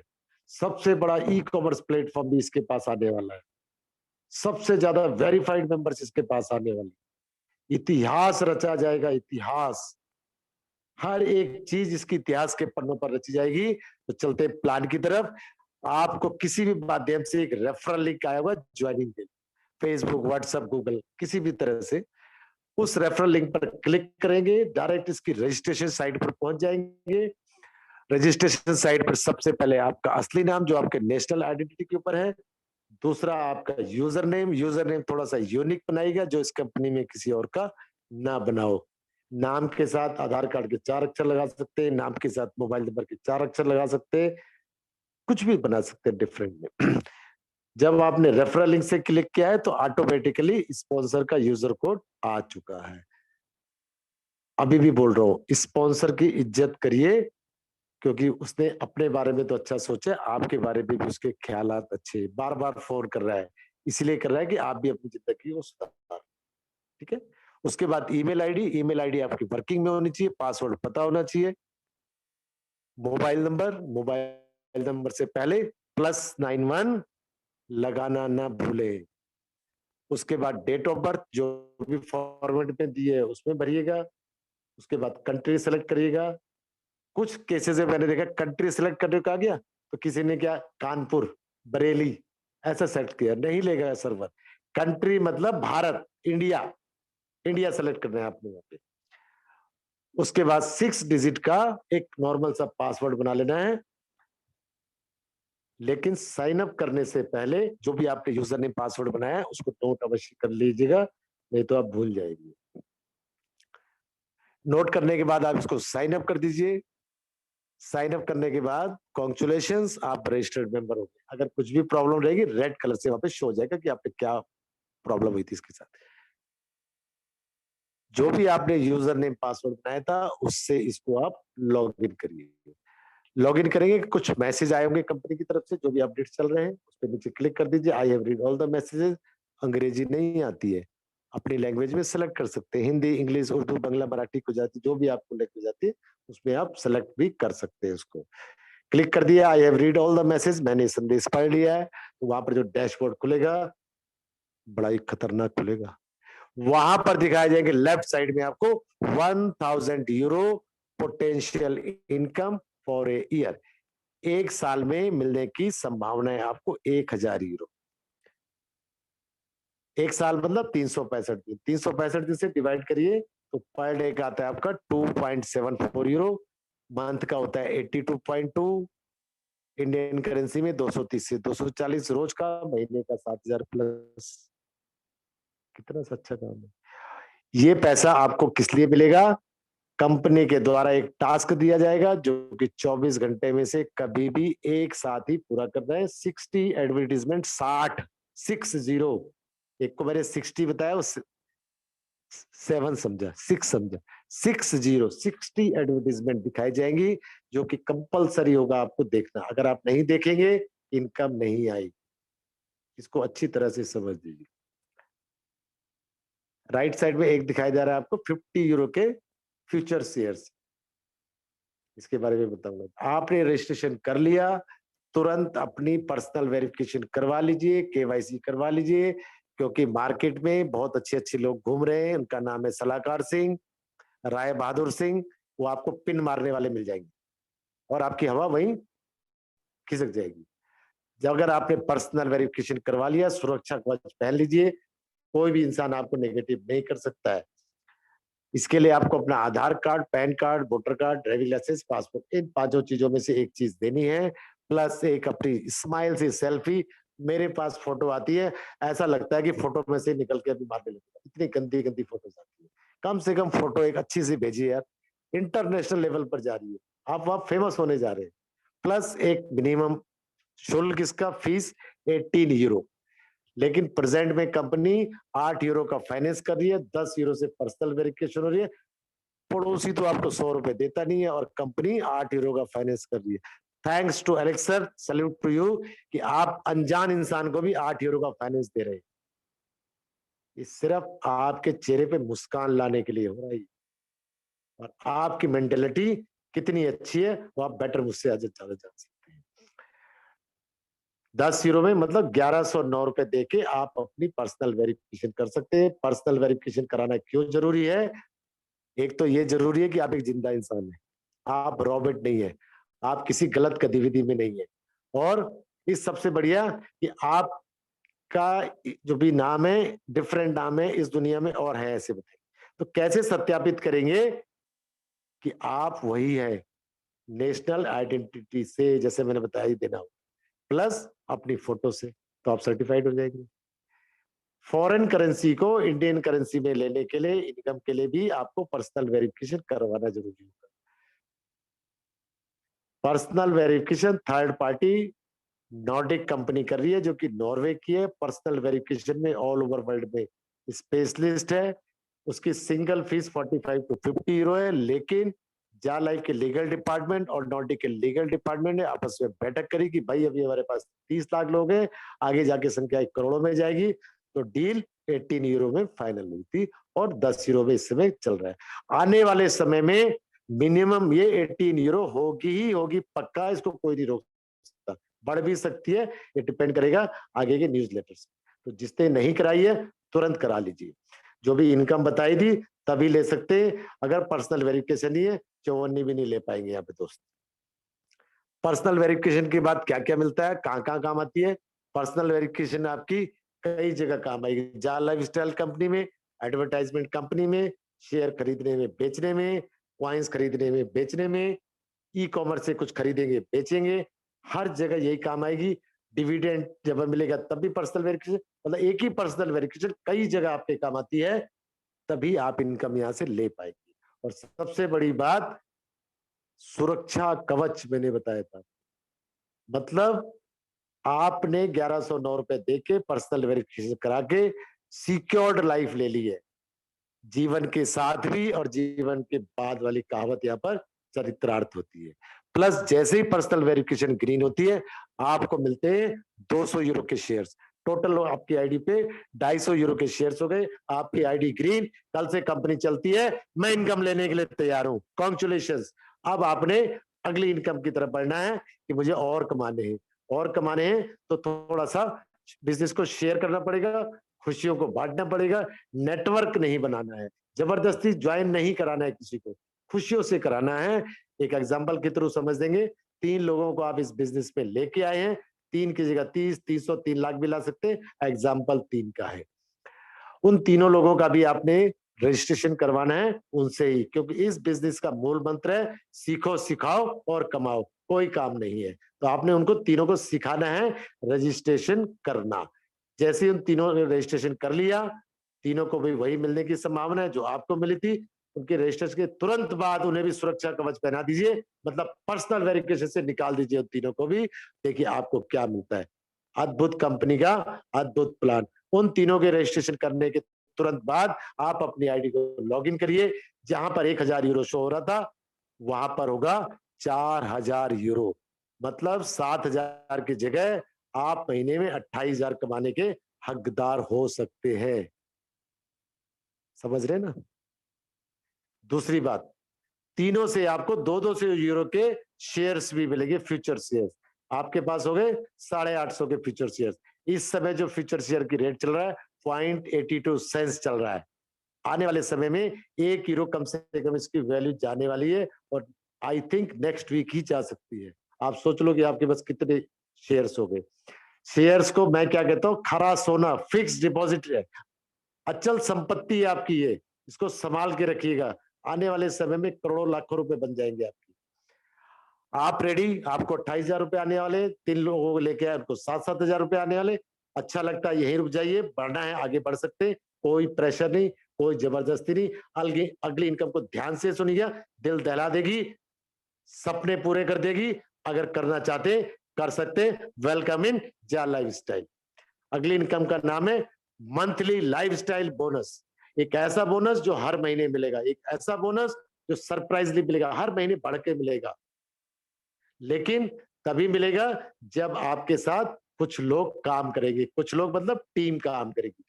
सबसे बड़ा ई कॉमर्स प्लेटफॉर्म भी इसके पास आने वाला है। सबसे ज्यादा वेरीफाइड मेंबर्स इसके पास आने वाले। इतिहास रचा जाएगा, इतिहास। हर एक चीज इसकी इतिहास के पन्नों पर रची जाएगी। तो चलते प्लान की तरफ। आपको किसी भी माध्यम से एक रेफरल लिंक आया हुआ ज्वाइनिंग के, फेसबुक, व्हाट्सएप, गूगल, किसी भी तरह से उस रेफरल लिंक पर क्लिक करेंगे, डायरेक्ट इसकी रजिस्ट्रेशन साइट पर पहुंच जाएंगे। रजिस्ट्रेशन साइट पर सबसे पहले आपका असली नाम जो आपके नेशनल आइडेंटिटी के ऊपर है, दूसरा आपका यूजर नेम थोड़ा सा यूनिक बनाएगा जो इस कंपनी में किसी और का ना बनाओ। नाम के साथ आधार कार्ड के 4 अक्षर लगा सकते हैं, नाम के साथ मोबाइल नंबर के 4 अक्षर लगा सकते हैं, कुछ भी बना सकते हैं डिफरेंट में। जब आपने रेफरल लिंक से क्लिक किया है तो ऑटोमेटिकली स्पॉन्सर का यूजर कोड आ चुका है। अभी भी बोल रहा हूँ, स्पॉन्सर की इज्जत करिए, क्योंकि उसने अपने बारे में तो अच्छा सोचा, आपके बारे में भी उसके ख्यालात अच्छे। बार बार फोन कर रहा है, इसलिए कर रहा है कि आप भी अपनी जिंदगी को सुधार। ठीक है। उसके बाद ईमेल आईडी आपकी वर्किंग में होनी चाहिए, पासवर्ड पता होना चाहिए। मोबाइल नंबर से पहले +91 लगाना ना भूले। उसके बाद डेट ऑफ बर्थ जो भी फॉर्मेट में दिए है उसमें भरिएगा। उसके बाद कंट्री सेलेक्ट करिएगा। कुछ केसेस में मैंने देखा कंट्री सेलेक्ट करने को आ गया तो किसी ने क्या कानपुर, बरेली ऐसा सेलेक्ट किया, नहीं लेगा सर्वर। कंट्री मतलब भारत, इंडिया, इंडिया सेलेक्ट करना है आपने वहां पे। उसके बाद 6 डिजिट का एक नॉर्मल सा पासवर्ड बना लेना है। लेकिन साइन अप करने से पहले जो भी आपने यूजर नेम पासवर्ड बनाया है उसको नोट अवश्य कर लीजिएगा, नहीं तो आप भूल जाएंगे। नोट करने के बाद आप इसको साइन अप कर दीजिए। साइन अप करने के बाद कॉन्ग्रेचुलेशंस, आप रजिस्टर्ड मेंबर हो गए। अगर कुछ भी प्रॉब्लम रहेगी रेड कलर से वहां पे शो हो जाएगा कि आपने क्या प्रॉब्लम हुई थी इसके साथ। जो भी आपने यूजर नेम पासवर्ड बनाया था उससे इसको आप लॉग इन करिए। लॉग इन करेंगे, कुछ मैसेज आए होंगे कंपनी की तरफ से, जो भी अपडेट चल रहे हैं उस पर नीचे क्लिक कर दीजिए। I have read all the messages. अंग्रेजी नहीं आती है, अपनी लैंग्वेज में सेलेक्ट कर सकते हैं, हिंदी, इंग्लिश, उर्दू, बांग्ला, मराठी, गुजराती, जो भी आपको लैंग्वेज आती है उसमें आप सेलेक्ट भी कर सकते हैं। उसको क्लिक कर दिया, I have read all the message, मैंने संदेश पढ़ लिया है। तो वहां पर जो डैशबोर्ड खुलेगा बड़ा ही खतरनाक खुलेगा। वहां पर दिखाए जाएंगे लेफ्ट साइड में आपको 1000 euro potential income for a year. एक साल में मिलने की संभावना है आपको 1000 यूरो। एक साल मतलब 365 दिन, 365 दिन से डिवाइड करिए तो पर डे का आता है आपका 2.74 यूरो। मंथ का होता है 82.2, इंडियन करेंसी में 230 से 240 रोज का, महीने का 7000 प्लस। कितना अच्छा काम है। ये पैसा आपको किस लिए मिलेगा? कंपनी के द्वारा एक टास्क दिया जाएगा जो कि 24 घंटे में से कभी भी एक साथ ही पूरा करना है। 60 एडवर्टीजमेंट, 60, एक को मैंने 60 बताया, उस 7 समझा, 6 समझा, 60 एडवर्टीजमेंट दिखाई जाएंगी जो कि कंपलसरी होगा आपको देखना। अगर आप नहीं देखेंगे इनकम नहीं आएगी। इसको अच्छी तरह से समझ लीजिए। राइट साइड में एक दिखाई दे रहा है आपको 50 यूरो के फ्यूचर शेयर्स, इसके बारे में बताऊंगा। आपने रजिस्ट्रेशन कर लिया, तुरंत अपनी पर्सनल वेरिफिकेशन करवा लीजिए, केवाईसी करवा लीजिए, क्योंकि मार्केट में बहुत अच्छे अच्छे लोग घूम रहे हैं। उनका नाम है सलाहकार सिंह, राय बहादुर सिंह। वो आपको पिन मारने वाले मिल जाएंगे और आपकी हवा वहीं खिसक जाएगी। जब अगर आपने पर्सनल वेरिफिकेशन करवा लिया, सुरक्षा कवच पहन लीजिए, कोई भी इंसान आपको नेगेटिव नहीं कर सकता है। इसके लिए आपको अपना Aadhaar card, PAN card, voter card, driving licence, passport, इन 5 चीजों में से एक चीज देनी है, प्लस एक अपनी स्माइल से सेल्फी। मेरे पास फोटो आती है, ऐसा लगता है कि फोटो में से निकल के अभी मारने लगेगा, इतनी गंदी गंदी फोटोज आती है। कम से कम फोटो एक अच्छी सी भेजिए यार, इंटरनेशनल लेवल पर जा रही है, आप वहां फेमस होने जा रहे हैं। प्लस एक मिनिमम शुल्क, इसका फीस 18 यूरो। लेकिन प्रेजेंट में कंपनी 8 यूरो का फाइनेंस कर रही है, 10 यूरो से पर्सनल वेरिफिकेशन हो रही है। पड़ोसी तो आपको 100 रुपए देता नहीं है और कंपनी 8 यूरो का फाइनेंस कर रही है। Thanks to Alex sir, salute to you कि आप अनजान इंसान को भी 8 यूरो का फाइनेंस दे रहे हैं। ये सिर्फ आपके चेहरे पे मुस्कान लाने के लिए हो रहा है। और आपकी मेंटेलिटी कितनी अच्छी है वो आप बेटर मुझसे आज ज्यादा जान सकते हैं। 10 यूरो में मतलब 1109 रुपए देके आप अपनी पर्सनल वेरिफिकेशन कर सकते हैं। पर्सनल वेरिफिकेशन कराना क्यों जरूरी है? एक तो ये जरूरी है कि आप एक जिंदा इंसान है, आप रॉबोट नहीं है, आप किसी गलत गतिविधि में नहीं है। और इस सबसे बढ़िया कि आपका जो भी नाम है, डिफरेंट नाम है इस दुनिया में और है ऐसे बताइए। तो कैसे सत्यापित करेंगे कि आप वही है? नेशनल आइडेंटिटी से, जैसे मैंने बताया ही देना हो, प्लस अपनी फोटो से, तो आप सर्टिफाइड हो जाएंगे। फॉरेन करेंसी को इंडियन करेंसी में लेने के लिए, इनकम के लिए भी आपको पर्सनल वेरिफिकेशन करवाना जरूरी होगा। Personal verification third party Nordic company कर रही है, जो कि नॉर्वे की है, पर्सनल वेरिफिकेशन में ऑल ओवर वर्ल्ड में स्पेशलिस्ट है। उसकी सिंगल फीस 45 to 50 यूरो है, लेकिन जा लाइफ के लीगल डिपार्टमेंट और नॉर्डिक के लीगल डिपार्टमेंट ने आपस में बैठक करी कि भाई अभी हमारे पास 30 लाख लोग हैं, आगे जाके संख्या करोड़ों में जाएगी, तो डील 18 यूरो में फाइनल हुई थी और 10 यूरो में इस समय चल रहा है। आने वाले समय में मिनिमम ये 18 यूरो होगी ही होगी, पक्का, इसको कोई नहीं रोक सकता, बढ़ भी सकती है, ये डिपेंड करेगा आगे के न्यूज़लेटर से। तो जिसने नहीं कराई है तुरंत करा लीजिए। जो भी इनकम बताई थी तभी ले सकते हैं, अगर पर्सनल वेरिफिकेशन नहीं है चौवन्नी भी नहीं ले पाएंगे यहाँ पे दोस्त। पर्सनल वेरिफिकेशन के बाद क्या क्या मिलता है, कहाँ कहाँ काम आती है? पर्सनल वेरिफिकेशन आपकी कई जगह काम आएगी। जा लाइफस्टाइल कंपनी में, एडवर्टाइजमेंट कंपनी में, शेयर खरीदने में बेचने में, कॉइन्स खरीदने में बेचने में, ई कॉमर्स से कुछ खरीदेंगे बेचेंगे, हर जगह यही काम आएगी। डिविडेंड जब मिलेगा तब भी पर्सनल वेरिफिकेशन, मतलब एक ही पर्सनल वेरिफिकेशन कई जगह आपके काम आती है, तभी आप इनकम यहाँ से ले पाएंगे। और सबसे बड़ी बात, सुरक्षा कवच मैंने बताया था, मतलब आपने 1109 रुपए देके पर्सनल वेरिफिकेशन करा के सिक्योर्ड लाइफ ले ली है। जीवन के साथ भी और जीवन के बाद वाली कहावत यहाँ पर चरित्रार्थ होती है। प्लस जैसे ही पर्सनल वेरिफिकेशन ग्रीन होती है, आपको मिलते हैं 200 यूरो के शेयर्स। टोटल आपकी आईडी पे 250 यूरो के शेयर्स हो गए, आपकी आईडी ग्रीन, कल से कंपनी चलती है, मैं इनकम लेने के लिए तैयार हूं, कांग्रेचुलेशंस। अब आपने अगली इनकम की तरफ बढ़ना है कि मुझे और कमाने हैं, और कमाने हैं तो थोड़ा सा बिजनेस को शेयर करना पड़ेगा, खुशियों को बांटना पड़ेगा, नेटवर्क नहीं बनाना है, जबरदस्ती ज्वाइन नहीं कराना है किसी को, खुशियों से कराना है। एक एग्जांपल के थ्रू समझ देंगे, 3 लोगों को आप इस बिजनेस में लेके आए हैं, 3 की जगह 30, 300, 3 लाख भी ला सकते हैं, एग्जाम्पल 3 का है। उन तीनों लोगों का भी आपने रजिस्ट्रेशन करवाना है उनसे ही, क्योंकि इस बिजनेस का मूल मंत्र है सीखो, सिखाओ और कमाओ, कोई काम नहीं है। तो आपने उनको तीनों को सिखाना है रजिस्ट्रेशन करना। जैसे उन तीनों ने रजिस्ट्रेशन कर लिया, तीनों को भी वही मिलने की संभावना है जो आपको मिली थी। उनके रजिस्ट्रेशन के तुरंत बाद उन्हें भी सुरक्षा कवच पहना दीजिए, मतलब पर्सनल वेरिफिकेशन से निकाल दीजिए उन तीनों को भी। देखिए आपको क्या मिलता है, अद्भुत कंपनी का अद्भुत प्लान। उन तीनों के रजिस्ट्रेशन करने के तुरंत बाद आप अपनी आईडी को लॉगिन करिए, जहां पर 1000 यूरो शो हो रहा था वहां पर होगा 4000 यूरो, मतलब 7000 की जगह आप महीने में 28,000 कमाने के हकदार हो सकते हैं। समझ रहे ना? दूसरी बात, तीनों से आपको 200 यूरो के शेयर्स भी मिलेंगे, फ्यूचर शेयर्स। आपके पास हो गए 850 के फ्यूचर शेयर्स। इस समय जो फ्यूचर शेयर की रेट चल रहा है 0.82 सेंस चल रहा है। आने वाले समय में 1 यूरो कम से कम इसकी वैल्यू जाने वाली है, और आई थिंक नेक्स्ट वीक ही जा सकती है। आप सोच लो कि आपके पास कितने शेयर्स हो गए। शेयर्स को मैं क्या कहता हूँ, खरा सोना, फिक्स डिपॉजिट है, अचल संपत्ति है आपकी ये, इसको संभाल के रखिएगा। आने वाले समय में करोड़ों लाखों रुपए बन जाएंगे आपकी। आप रेडी? आपको 28,000 रुपए आने वाले, 3 लोगों को लेके आए उनको 7-7 हजार रुपए आने वाले। अच्छा लगता है यहीं रुक जाइए, बढ़ना है आगे बढ़ सकते हैं, कोई प्रेशर नहीं, कोई जबरदस्ती नहीं। अगली इनकम को ध्यान से सुनिएगा, दिल दहला देगी, सपने पूरे कर देगी। अगर करना चाहते कर सकते। वेलकम इन जा लाइफस्टाइल। अगली इनकम का नाम है मंथली लाइफस्टाइल बोनस। एक ऐसा बोनस जो हर महीने मिलेगा, एक ऐसा बोनस जो सरप्राइजली मिलेगा, हर महीने बढ़ के मिलेगा, लेकिन तभी मिलेगा जब आपके साथ कुछ लोग काम करेंगे, कुछ लोग मतलब टीम काम करेगी।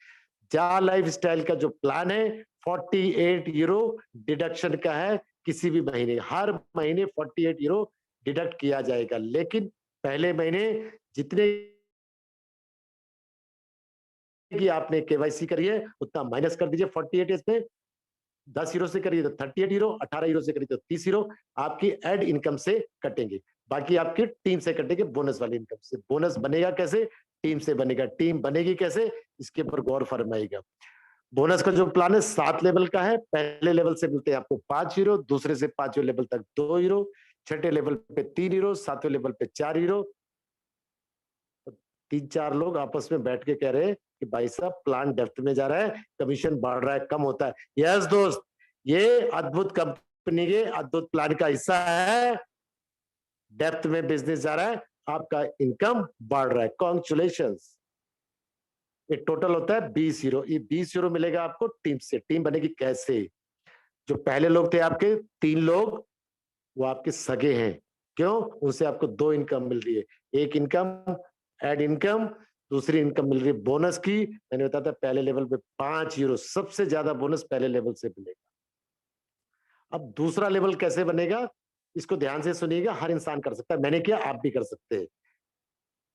जा लाइफस्टाइल का जो प्लान है 48 यूरो डिडक्शन का है, किसी भी महीने, हर महीने 48 यूरो डिडक्ट किया जाएगा, लेकिन पहले महीने जितने की आपने केवाईसी करी है उतना माइनस कर दीजिए 48 इसमें। 10 यूरो से करिए तो 38 यूरो, 18 यूरो से करिए तो 30 यूरो आपकी एड इनकम से कटेंगे, बाकी आपकी टीम से कटेंगे बोनस वाली इनकम से। बोनस बनेगा कैसे? टीम से बनेगा। टीम बनेगी कैसे? इसके ऊपर गौर फरमाइएगा। बोनस का जो प्लान है 7 लेवल का है। पहले लेवल से मिलते हैं आपको 5 यूरो, दूसरे से 5वें लेवल तक 2 यूरो, छठे लेवल पे 3 यूरो, 7वें लेवल पे 4 यूरो। 3-4 लोग आपस में बैठ के कह रहे हैं कि भाई साहब प्लान डेप्थ में जा रहा है, कमीशन बढ़ रहा है, कम होता है। यस दोस्त, ये अद्भुत कंपनी के अद्भुत प्लान का हिस्सा है। डेप्थ में बिजनेस जा रहा है, आपका इनकम बढ़ रहा है। कॉन्ग्रेचुलेशंस। ये टोटल होता है 20 यूरो। ये 20 यूरो मिलेगा आपको टीम से। टीम बनेगी कैसे? जो पहले लोग थे आपके 3 लोग, वो आपके सगे हैं। क्यों? उनसे आपको 2 इनकम मिल रही है। एक इनकम एड इनकम, दूसरी इनकम मिल रही है बोनस की। मैंने बताया था पहले लेवल पे 5 यूरो, सबसे ज्यादा बोनस पहले लेवल से मिलेगा। अब दूसरा लेवल कैसे बनेगा, इसको ध्यान से सुनिएगा। हर इंसान कर सकता है, मैंने किया, आप भी कर सकते हैं।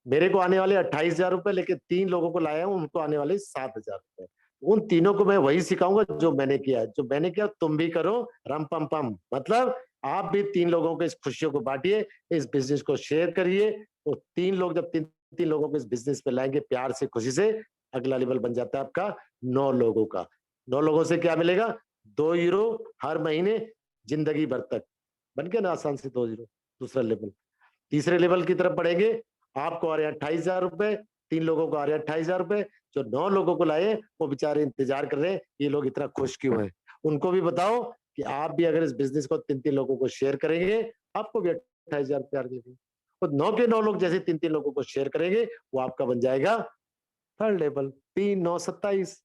मेरे को आने वाले 28,000 रुपए, लेकिन 3 लोगों को लाया हूं, उनको आने वाले 7,000 रुपए। उन तीनों को मैं वही सिखाऊंगा जो मैंने किया। जो मैंने किया तुम भी करो, रम पम पम। मतलब आप भी 3 लोगों को इस खुशियों को बांटिए, इस बिजनेस को शेयर करिए। तो 3 लोग जब 3 लोगों को इस बिजनेस पे लाएंगे प्यार से, खुशी से, अगला लेवल बन जाता है आपका 9 लोगों का। 9 लोगों से क्या मिलेगा? 2 यूरो हर महीने, जिंदगी भर तक। बन गया ना आसान से 2 यूरो। दूसरा लेवल। तीसरे लेवल की तरफ बढ़ेंगे। आपको आ रहे हैं 28,000 रुपए, 3 लोगों को आ रहे हैं 28,000 रुपए। जो 9 लोगों को लाए वो बेचारे इंतजार कर रहे हैं, ये लोग इतना खुश क्यों हैं। उनको भी बताओ कि आप भी अगर इस बिजनेस को 3 लोगों को शेयर करेंगे, आपको भी 28,000 रुपए मिलेंगे। तो 9 के 9 लोग जैसे 3 लोगों को शेयर करेंगे, वो आपका बन जाएगा 3rd लेवल। 3 9 27।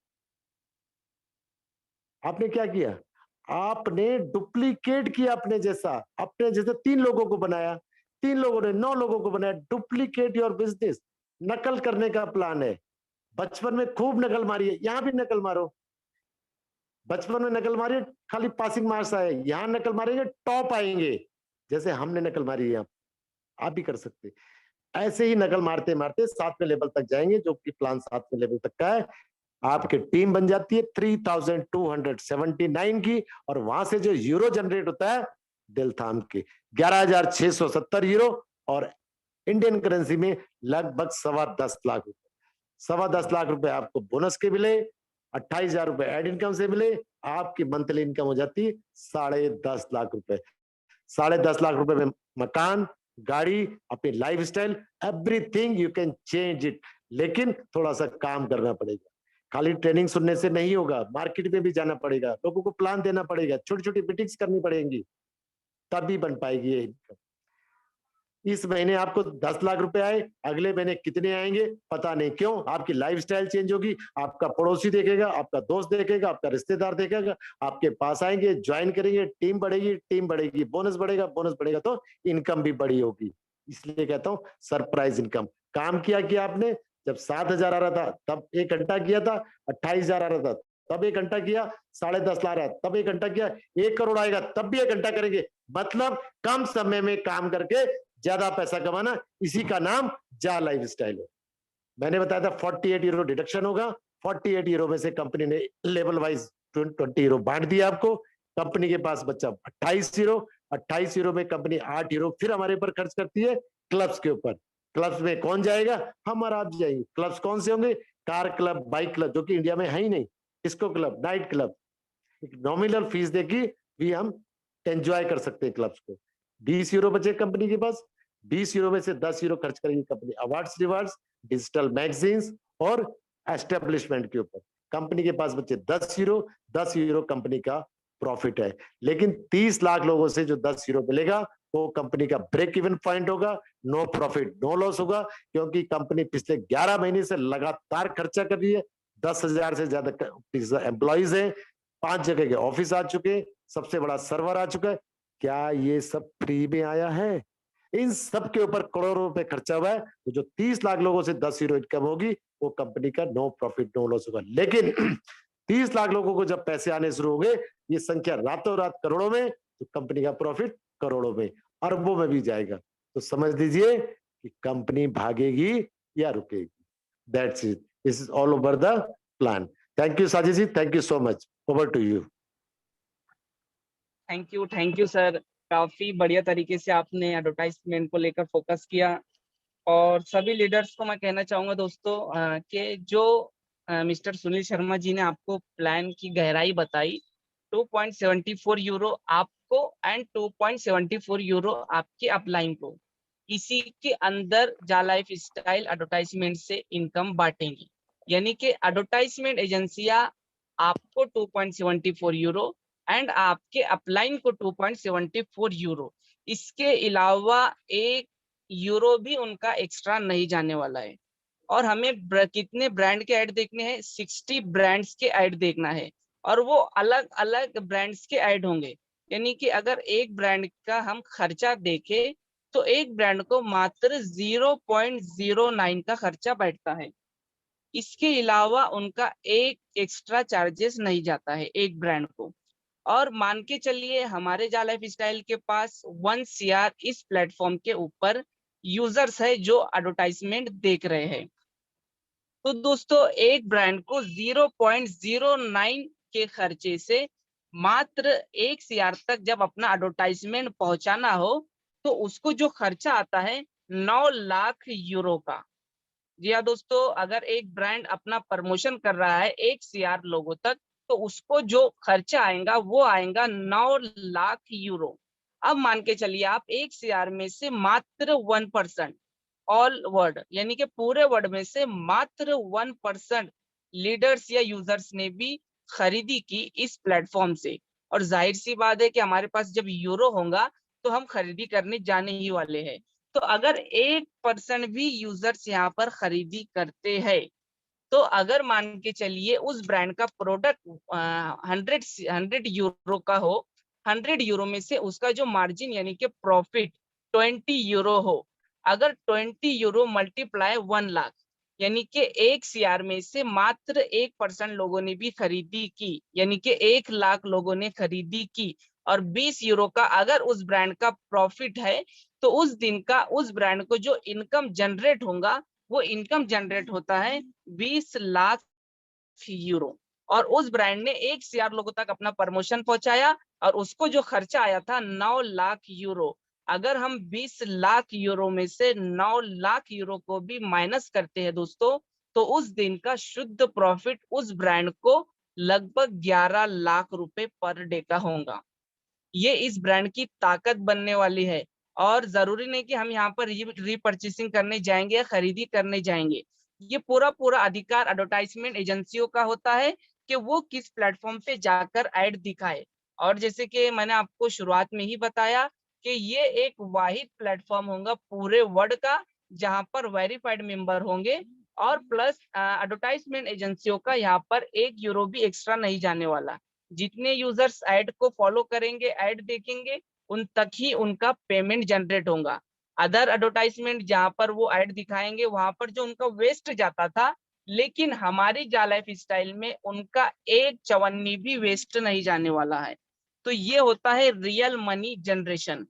आपने क्या किया? आपने डुप्लीकेट किया अपने जैसा। अपने जैसे 3 लोगों को बनाया, 3 लोगों ने 9 लोगों को बनाया। Duplicate your business. नकल करने का प्लान है। बचपन में खूब नकल मारी है, यहां भी नकल मारो। बचपन में नकल मारिए, खाली पासिंग मार्क्स आए। यहां नकल मारेंगे, टॉप आएंगे, जैसे हमने नकल मारी है। आप भी कर सकते। ऐसे ही नकल मारते मारते 7वें लेवल तक जाएंगे, जो कि प्लान 7वें लेवल तक का है। आपकी टीम बन जाती है 3,279 की, और वहां से जो यूरो जनरेट होता है दिल थाम के 11,670 यूरो, और इंडियन करेंसी में लगभग 10.25 लाख रुपए। 10.25 लाख रुपए आपको बोनस के मिले, 28,000 रुपए एड इनकम से मिले। आपकी मंथली इनकम हो जाती है 10.5 लाख रुपए। 10.5 लाख रुपए में मकान, गाड़ी, अपनी life style, everything you can change it. लेकिन थोड़ा सा काम करना पड़ेगा। खाली ट्रेनिंग सुनने से नहीं होगा, मार्केट में भी जाना पड़ेगा, लोगों को प्लान देना पड़ेगा, छोटी छोटी मीटिंग्स करनी पड़ेंगी, तभी बन पाएगी ये इनकम। इस महीने आपको 10 लाख रुपए आए, अगले महीने कितने आएंगे पता नहीं। क्यों? आपकी लाइफस्टाइल चेंज होगी। आपका पड़ोसी देखेगा, आपका दोस्त देखेगा, आपका रिश्तेदार देखेगा, आपके पास आएंगे, ज्वाइन करेंगे, टीम बढ़ेगी, बोनस बढ़ेगा तो इनकम भी बड़ी होगी। इसलिए कहता हूं सरप्राइज इनकम। काम किया आपने, जब 7,000 आ रहा था तब 1 घंटा किया था, 28,000 आ रहा था तब 1 घंटा किया, 10.5 लाख रहा तब 1 घंटा किया, 1 करोड़ आएगा तब भी 1 घंटा करेंगे। मतलब कम समय में काम करके ज्यादा पैसा कमाना, इसी का नाम जा लाइफ स्टाइल है। मैंने बताया था 48 यूरो डिडक्शन होगा। 48 यूरो में से कंपनी ने लेवल वाइज 20 यूरो बांट दिया आपको। कंपनी के पास बच्चा 28 यूरो। 28 यूरो में कंपनी 8 यूरो फिर हमारे ऊपर खर्च करती है, क्लब्स के ऊपर। क्लब्स में कौन जाएगा? हम और आप जाएंगे। क्लब्स कौन से होंगे? कार क्लब, बाइक क्लब, जो कि इंडिया में है ही नहीं, disco club, night club. Nominal fees देगी भी हम एंजॉय कर सकते हैं क्लब्स को। 20 यूरो बचे कंपनी के पास। 20 यूरो में से 10 यूरो खर्च करेगी company awards, rewards, digital magazines और एस्टेब्लिशमेंट के ऊपर। कंपनी के पास बचे 10 यूरो। 10 यूरो कंपनी का प्रॉफिट है। लेकिन 30 लाख लोगों से जो 10 यूरो मिलेगा वो कंपनी का ब्रेक इवन पॉइंट होगा। नो प्रॉफिट नो लॉस होगा, क्योंकि कंपनी पिछले 11 महीने से लगातार खर्चा कर रही है। 10,000 से ज्यादा एम्प्लॉइज हैं, 5 जगह के ऑफिस आ चुके हैं, सबसे बड़ा सर्वर आ चुका है। क्या ये सब फ्री में आया है? इन सब के ऊपर करोड़ों रुपए खर्चा हुआ है। तो जो 30 लाख लोगों से 10 यूरो इनकम होगी वो कंपनी का नो प्रॉफिट नो लॉस होगा। लेकिन 30 लाख लोगों को जब पैसे आने शुरू हो गए, ये संख्या रातों रात करोड़ों में, तो कंपनी का प्रॉफिट करोड़ों में, अरबों में भी जाएगा। तो समझ लीजिए कि कंपनी भागेगी या रुकेगी। That's it. This is all over the plan. Thank you Sajid ji, thank you so much. Over to you. Thank you sir. काफी बढ़िया तरीके से आपने एडवर्टाइजमेंट को लेकर फोकस किया। और सभी लीडर्स को मैं कहना चाहूंगा दोस्तों कि जो मिस्टर सुनील शर्मा जी ने आपको प्लान की गहराई बताई, 2.74 यूरो आपको एंड 2.74 यूरो आपके अपलाइन को, इसी के अंदर जा लाइफ स्टाइल एडवर्टाइजमेंट से इनकम बांटेंगी। यानी कि एडवर्टाइजमेंट एजेंसियां आपको 2.74 यूरो एंड आपके अपलाइन को 2.74 यूरो। इसके अलावा एक यूरो भी उनका एक्स्ट्रा नहीं जाने वाला है। और हमें कितने ब्रांड के ऐड देखने हैं? 60 ब्रांड्स के ऐड देखना है, और वो अलग अलग ब्रांड्स के ऐड होंगे। यानी कि अगर एक ब्रांड का हम खर्चा देखें तो एक ब्रांड को मात्र 0.09 का खर्चा बैठता है। इसके अलावा उनका एक एक्स्ट्रा चार्जेस नहीं जाता है एक ब्रांड को। और मान के चलिए हमारे जा लाइफ स्टाइल के पास 1 CR इस प्लेटफॉर्म के ऊपर यूजर्स है जो एडवर्टाइजमेंट देख रहे हैं। तो दोस्तों एक ब्रांड को 0.09 के खर्चे से मात्र 1 CR तक जब अपना एडवर्टाइजमेंट पहुंचाना हो तो उसको जो खर्चा आता है 9 लाख यूरो का। जी हाँ दोस्तों, अगर एक ब्रांड अपना प्रमोशन कर रहा है 1 CR लोगों तक तो उसको जो खर्चा आएगा वो आएगा 9 लाख यूरो। अब मान के चलिए आप 1 CR में से मात्र 1%, ऑल वर्ड यानी कि पूरे वर्ड में से मात्र 1% लीडर्स या यूजर्स ने भी खरीदी की इस प्लेटफॉर्म से। और जाहिर सी बात है कि हमारे पास जब यूरो होगा तो हम खरीदी करने जाने ही वाले हैं। तो अगर 1% भी यूजर्स यहाँ पर खरीदी करते हैं तो अगर मान के चलिए उस ब्रांड का प्रोडक्ट 100 यूरो का हो, 100 यूरो में से उसका जो मार्जिन यानी कि प्रॉफिट 20 यूरो हो, अगर 20 यूरो मल्टीप्लाई 1 लाख यानी कि 1 CR में से मात्र 1% लोगों ने भी खरीदी की, यानी कि 1 लाख लोगों ने खरीदी की, और 20 यूरो का अगर उस ब्रांड का प्रॉफिट है तो उस दिन का उस ब्रांड को जो इनकम जनरेट होगा वो इनकम जनरेट होता है 20 लाख यूरो। और उस ब्रांड ने 1 CR लोगों तक अपना प्रमोशन पहुंचाया और उसको जो खर्चा आया था 9 लाख यूरो। अगर हम 20 लाख यूरो में से 9 लाख यूरो को भी माइनस करते हैं दोस्तों तो उस दिन का शुद्ध प्रॉफिट उस ब्रांड को लगभग 11 लाख रुपए पर डे का होगा। ये इस ब्रांड की ताकत बनने वाली है। और जरूरी नहीं कि हम यहाँ पर रीपर्चेसिंग करने जाएंगे या खरीदी करने जाएंगे। ये पूरा पूरा अधिकार एडवर्टाइजमेंट एजेंसियों का होता है कि वो किस प्लेटफॉर्म पे जाकर ऐड दिखाए। और जैसे कि मैंने आपको शुरुआत में ही बताया कि ये एक वाहिद प्लेटफॉर्म होगा पूरे वर्ल्ड का जहाँ पर वेरीफाइड मेंबर होंगे, और प्लस एडवर्टाइजमेंट एजेंसियों का यहाँ पर 1 यूरो भी एक्स्ट्रा नहीं जाने वाला। जितने यूजर्स ऐड को फॉलो करेंगे, ऐड देखेंगे, उन तक ही उनका पेमेंट जनरेट होगा। अदर एडवर्टाइजमेंट जहां पर वो ऐड दिखाएंगे वहां पर जो उनका वेस्ट जाता था, लेकिन हमारी जा लाइफ स्टाइल में उनका एक चवन्नी भी वेस्ट नहीं जाने वाला है। तो ये होता है रियल मनी जनरेशन।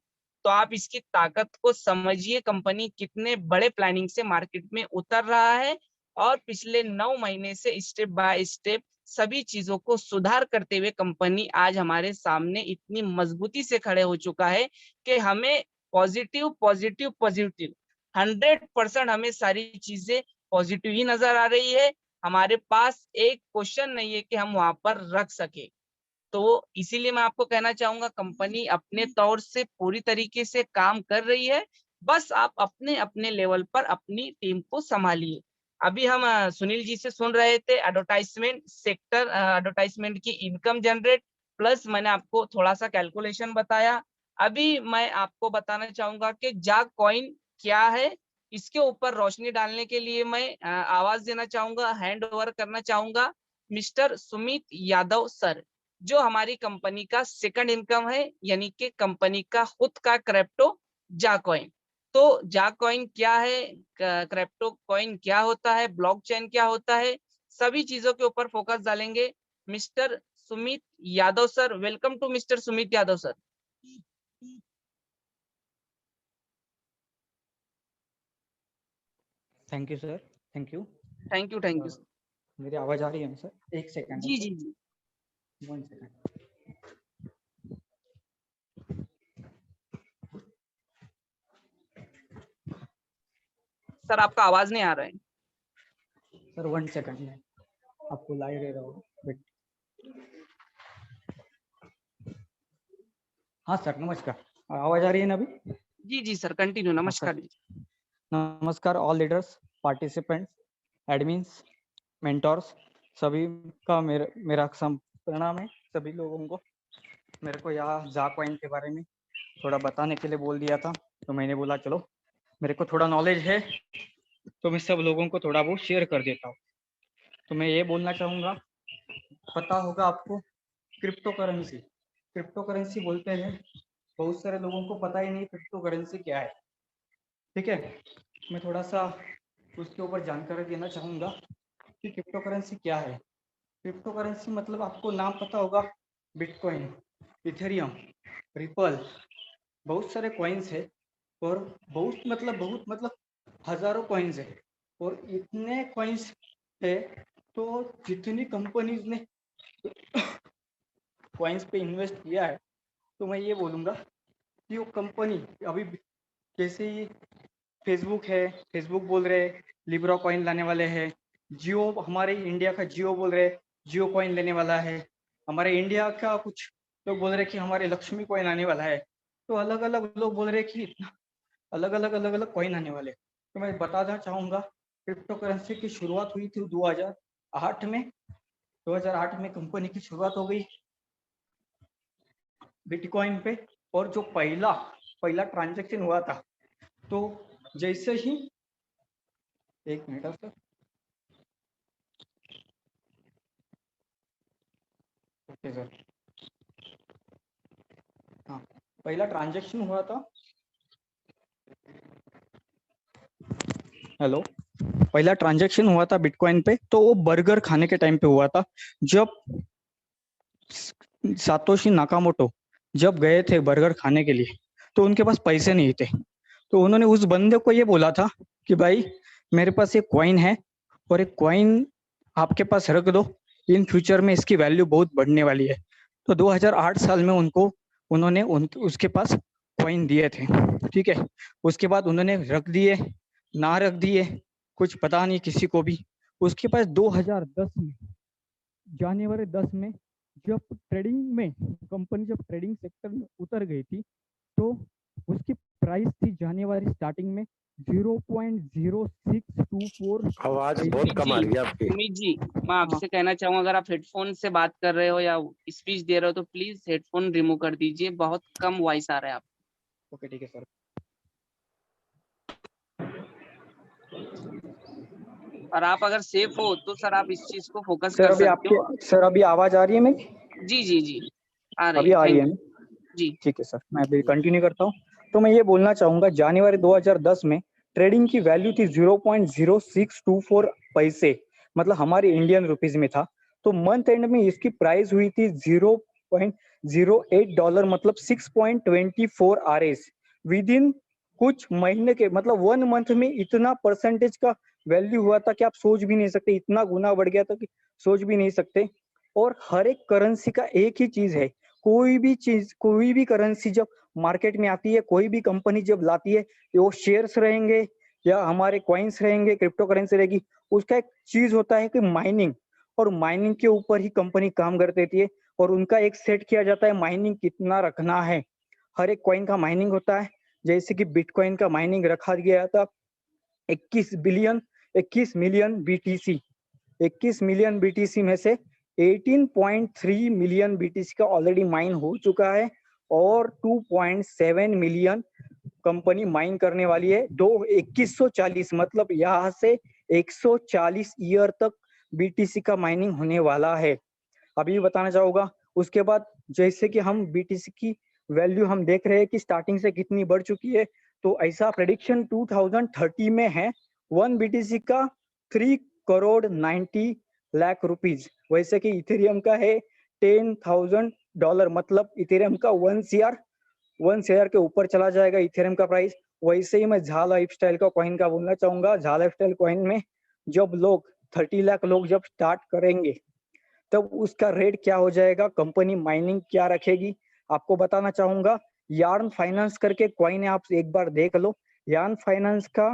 तो आप इसकी ताकत को समझिए, कंपनी कितने बड़े प्लानिंग से मार्केट में उतर रहा है और पिछले 9 महीने से स्टेप बाय स्टेप सभी चीजों को सुधार करते हुए कंपनी आज हमारे सामने इतनी मजबूती से खड़े हो चुका है कि हमें पॉजिटिव पॉजिटिव पॉजिटिव 100% हमें सारी चीजें पॉजिटिव ही नजर आ रही है। हमारे पास एक क्वेश्चन नहीं है कि हम वहां पर रख सके। तो इसीलिए मैं आपको कहना चाहूंगा कंपनी अपने तौर से पूरी तरीके से काम कर रही है। बस आप अपने अपने लेवल पर अपनी टीम को संभालिए। अभी हम सुनील जी से सुन रहे थे एडवर्टाइजमेंट सेक्टर, एडवर्टाइजमेंट की इनकम जनरेट, प्लस मैंने आपको थोड़ा सा कैलकुलेशन बताया। अभी मैं आपको बताना चाहूंगा कि जाग कॉइन क्या है। इसके ऊपर रोशनी डालने के लिए मैं आवाज देना चाहूंगा, हैंड ओवर करना चाहूंगा मिस्टर सुमित यादव सर, जो हमारी कंपनी का सेकंड इनकम है, यानी कि कंपनी का खुद का क्रिप्टो जा कॉइन। तो जा कॉइन क्या है, क्रिप्टो कॉइन क्या होता है, ब्लॉकचेन क्या होता है, सभी चीजों के ऊपर फोकस डालेंगे mister Sumit Yadav sir. Welcome to mister Sumit Yadav sir. Thank you sir, thank you. Thank you, thank you. मेरी आवाज आ रही है सर? एक सेकंड। जी जी जी। 1 सेकंड। सर आपका आवाज नहीं आ रहा है। सर 1 सेकंड में आपको लाइव दे रहा हूँ। हाँ सर नमस्कार, आवाज आ रही है ना अभी? जी जी सर कंटिन्यू। नमस्कार जी। नमस्कार all leaders, participants, admins, mentors, सभी का मेरा प्रणाम है। सभी लोगों को मेरे को यहाँ जा कॉइन के बारे में थोड़ा बताने के लिए बोल दिया था, तो मैंने बोला चलो मेरे को थोड़ा नॉलेज है तो मैं सब लोगों को थोड़ा बहुत शेयर कर देता हूँ। तो मैं ये बोलना चाहूँगा, पता होगा आपको क्रिप्टो करेंसी, क्रिप्टो करेंसी बोलते हैं, बहुत सारे लोगों को पता ही नहीं क्रिप्टो करेंसी क्या है। ठीक है, मैं थोड़ा सा उसके ऊपर जानकारी देना चाहूँगा कि क्रिप्टो करेंसी क्या है। क्रिप्टो करेंसी मतलब आपको नाम पता होगा, बिटकॉइन, इथेरियम, रिपल, बहुत सारे कॉइन्स है और बहुत मतलब हजारों कॉइन्स है। और इतने कॉइन्स है तो जितनी कंपनीज ने कॉइन्स पे इन्वेस्ट किया है, तो मैं ये बोलूँगा कि वो कंपनी अभी जैसे ही फेसबुक है, फेसबुक बोल रहे लिब्रा कॉइन लाने वाले हैं, जियो हमारे इंडिया का जियो बोल रहे जियो कॉइन लेने वाला है, हमारे इंडिया का कुछ लोग बोल रहे कि हमारे लक्ष्मी कॉइन आने वाला है। तो अलग अलग लोग बोल रहे कि अलग अलग कॉइन आने वाले। तो मैं बताना चाहूँगा क्रिप्टो करेंसी की शुरुआत हुई थी 2008 में। 2008 में कंपनी की शुरुआत हो गई बिटकॉइन पे। और जो पहला ट्रांजैक्शन हुआ था, तो जैसे ही, एक मिनट सर, ओके सर, हाँ, पहला ट्रांजैक्शन हुआ था, हेलो, पहला ट्रांजैक्शन हुआ था बिटकॉइन पे, तो वो बर्गर खाने के टाइम पे हुआ था, जब सातोशी नाकामोटो जब गए थे बर्गर खाने के लिए, तो उनके पास पैसे नहीं थे। तो उन्होंने उस बंदे को ये बोला था कि भाई मेरे पास एक कॉइन है और एक कॉइन आपके पास रख दो, इन फ्यूचर में इसकी वैल्यू बहुत बढ़ने वाली है। तो 2008 साल में उन्होंने उसके पास कॉइन दिए थे। ठीक है, उसके बाद उन्होंने रख दिए, ना रख दिए, कुछ पता नहीं किसी को भी। उसके पास 2010 में, जनवरी 10 में, जब कंपनी जब ट्रेडिंग सेक्टर में उतर गई थी, तो उसकी प्राइस थी जनवरी स्टार्टिंग में 0.0624। आवाज बहुत कम आ रही है आपकी। सुमित जी, मैं आपसे कहना चाहूंगा, अगर आप हेडफोन से बात कर रहे हो या स्पीच दे रहे हो तो प्लीज हेडफोन रिमूव कर दीजिए, बहुत कम वॉइस आ रहा है आप। ओके ठीक है सर। और आप अगर सेफ हो तो सर आप इस चीज को फोकस सर कर अभी सकते हो। सर अभी आवाज आ रही है मेरी? जी आ रही अभी है, आ रही है थैंक जी। ठीक है सर, मैं अभी कंटिन्यू करता हूँ। तो मैं ये बोलना चाहूंगा, जनवरी 2010 में ट्रेडिंग की वैल्यू थी 0.0624 पैसे, मतलब हमारे इंडियन रुपीज में था। तो मंथ एंड में इसकी प्राइस हुई थी $0.08, मतलब 6.24 RS। विद इन कुछ महीने के, मतलब 1 मंथ में इतना परसेंटेज का वैल्यू हुआ था कि आप सोच भी नहीं सकते, इतना गुना बढ़ गया था कि सोच भी नहीं सकते। और हर एक करेंसी का एक ही चीज है, कोई भी करेंसी जब मार्केट में आती है, कोई भी कंपनी जब लाती है, वो शेयर्स रहेंगे या हमारे कॉइन्स रहेंगे, क्रिप्टो करेंसी रहेगी, उसका एक चीज होता है कि माइनिंग। और माइनिंग के ऊपर ही कंपनी काम कर देती है और उनका एक सेट किया जाता है माइनिंग कितना रखना है। हर एक कॉइन का माइनिंग होता है, जैसे कि बिटकॉइन का माइनिंग रखा गया था 21 मिलियन BTC। 21 मिलियन BTC में से 18.3 मिलियन BTC का ऑलरेडी माइन हो चुका है और 2.7 मिलियन कंपनी माइन करने वाली है। 2140, मतलब यहाँ से 140 ईयर तक BTC का माइनिंग होने वाला है। अभी बताना चाहूंगा, उसके बाद जैसे कि हम BTC की वैल्यू हम देख रहे हैं कि स्टार्टिंग से कितनी बढ़ चुकी है, तो ऐसा प्रेडिक्शन 2030 में है 1 BTC का 3 करोड़ 90 लाख रुपीज। वैसे कि इथेरियम का है $10,000, मतलब इथेरियम का 1 शेयर के ऊपर चला जाएगा इथेरियम का प्राइस। वैसे ही मैं झा लाइफस्टाइल का कॉइन का बोलना चाहूंगा। झा लाइफस्टाइल कॉइन में जब लोग 30 लाख लोग जब स्टार्ट करेंगे, तब उसका रेट क्या हो जाएगा, कंपनी माइनिंग क्या रखेगी, आपको बताना चाहूंगा। यार्न फाइनेंस करके कॉइन है, आप एक बार देख लो। यार्न फाइनेंस का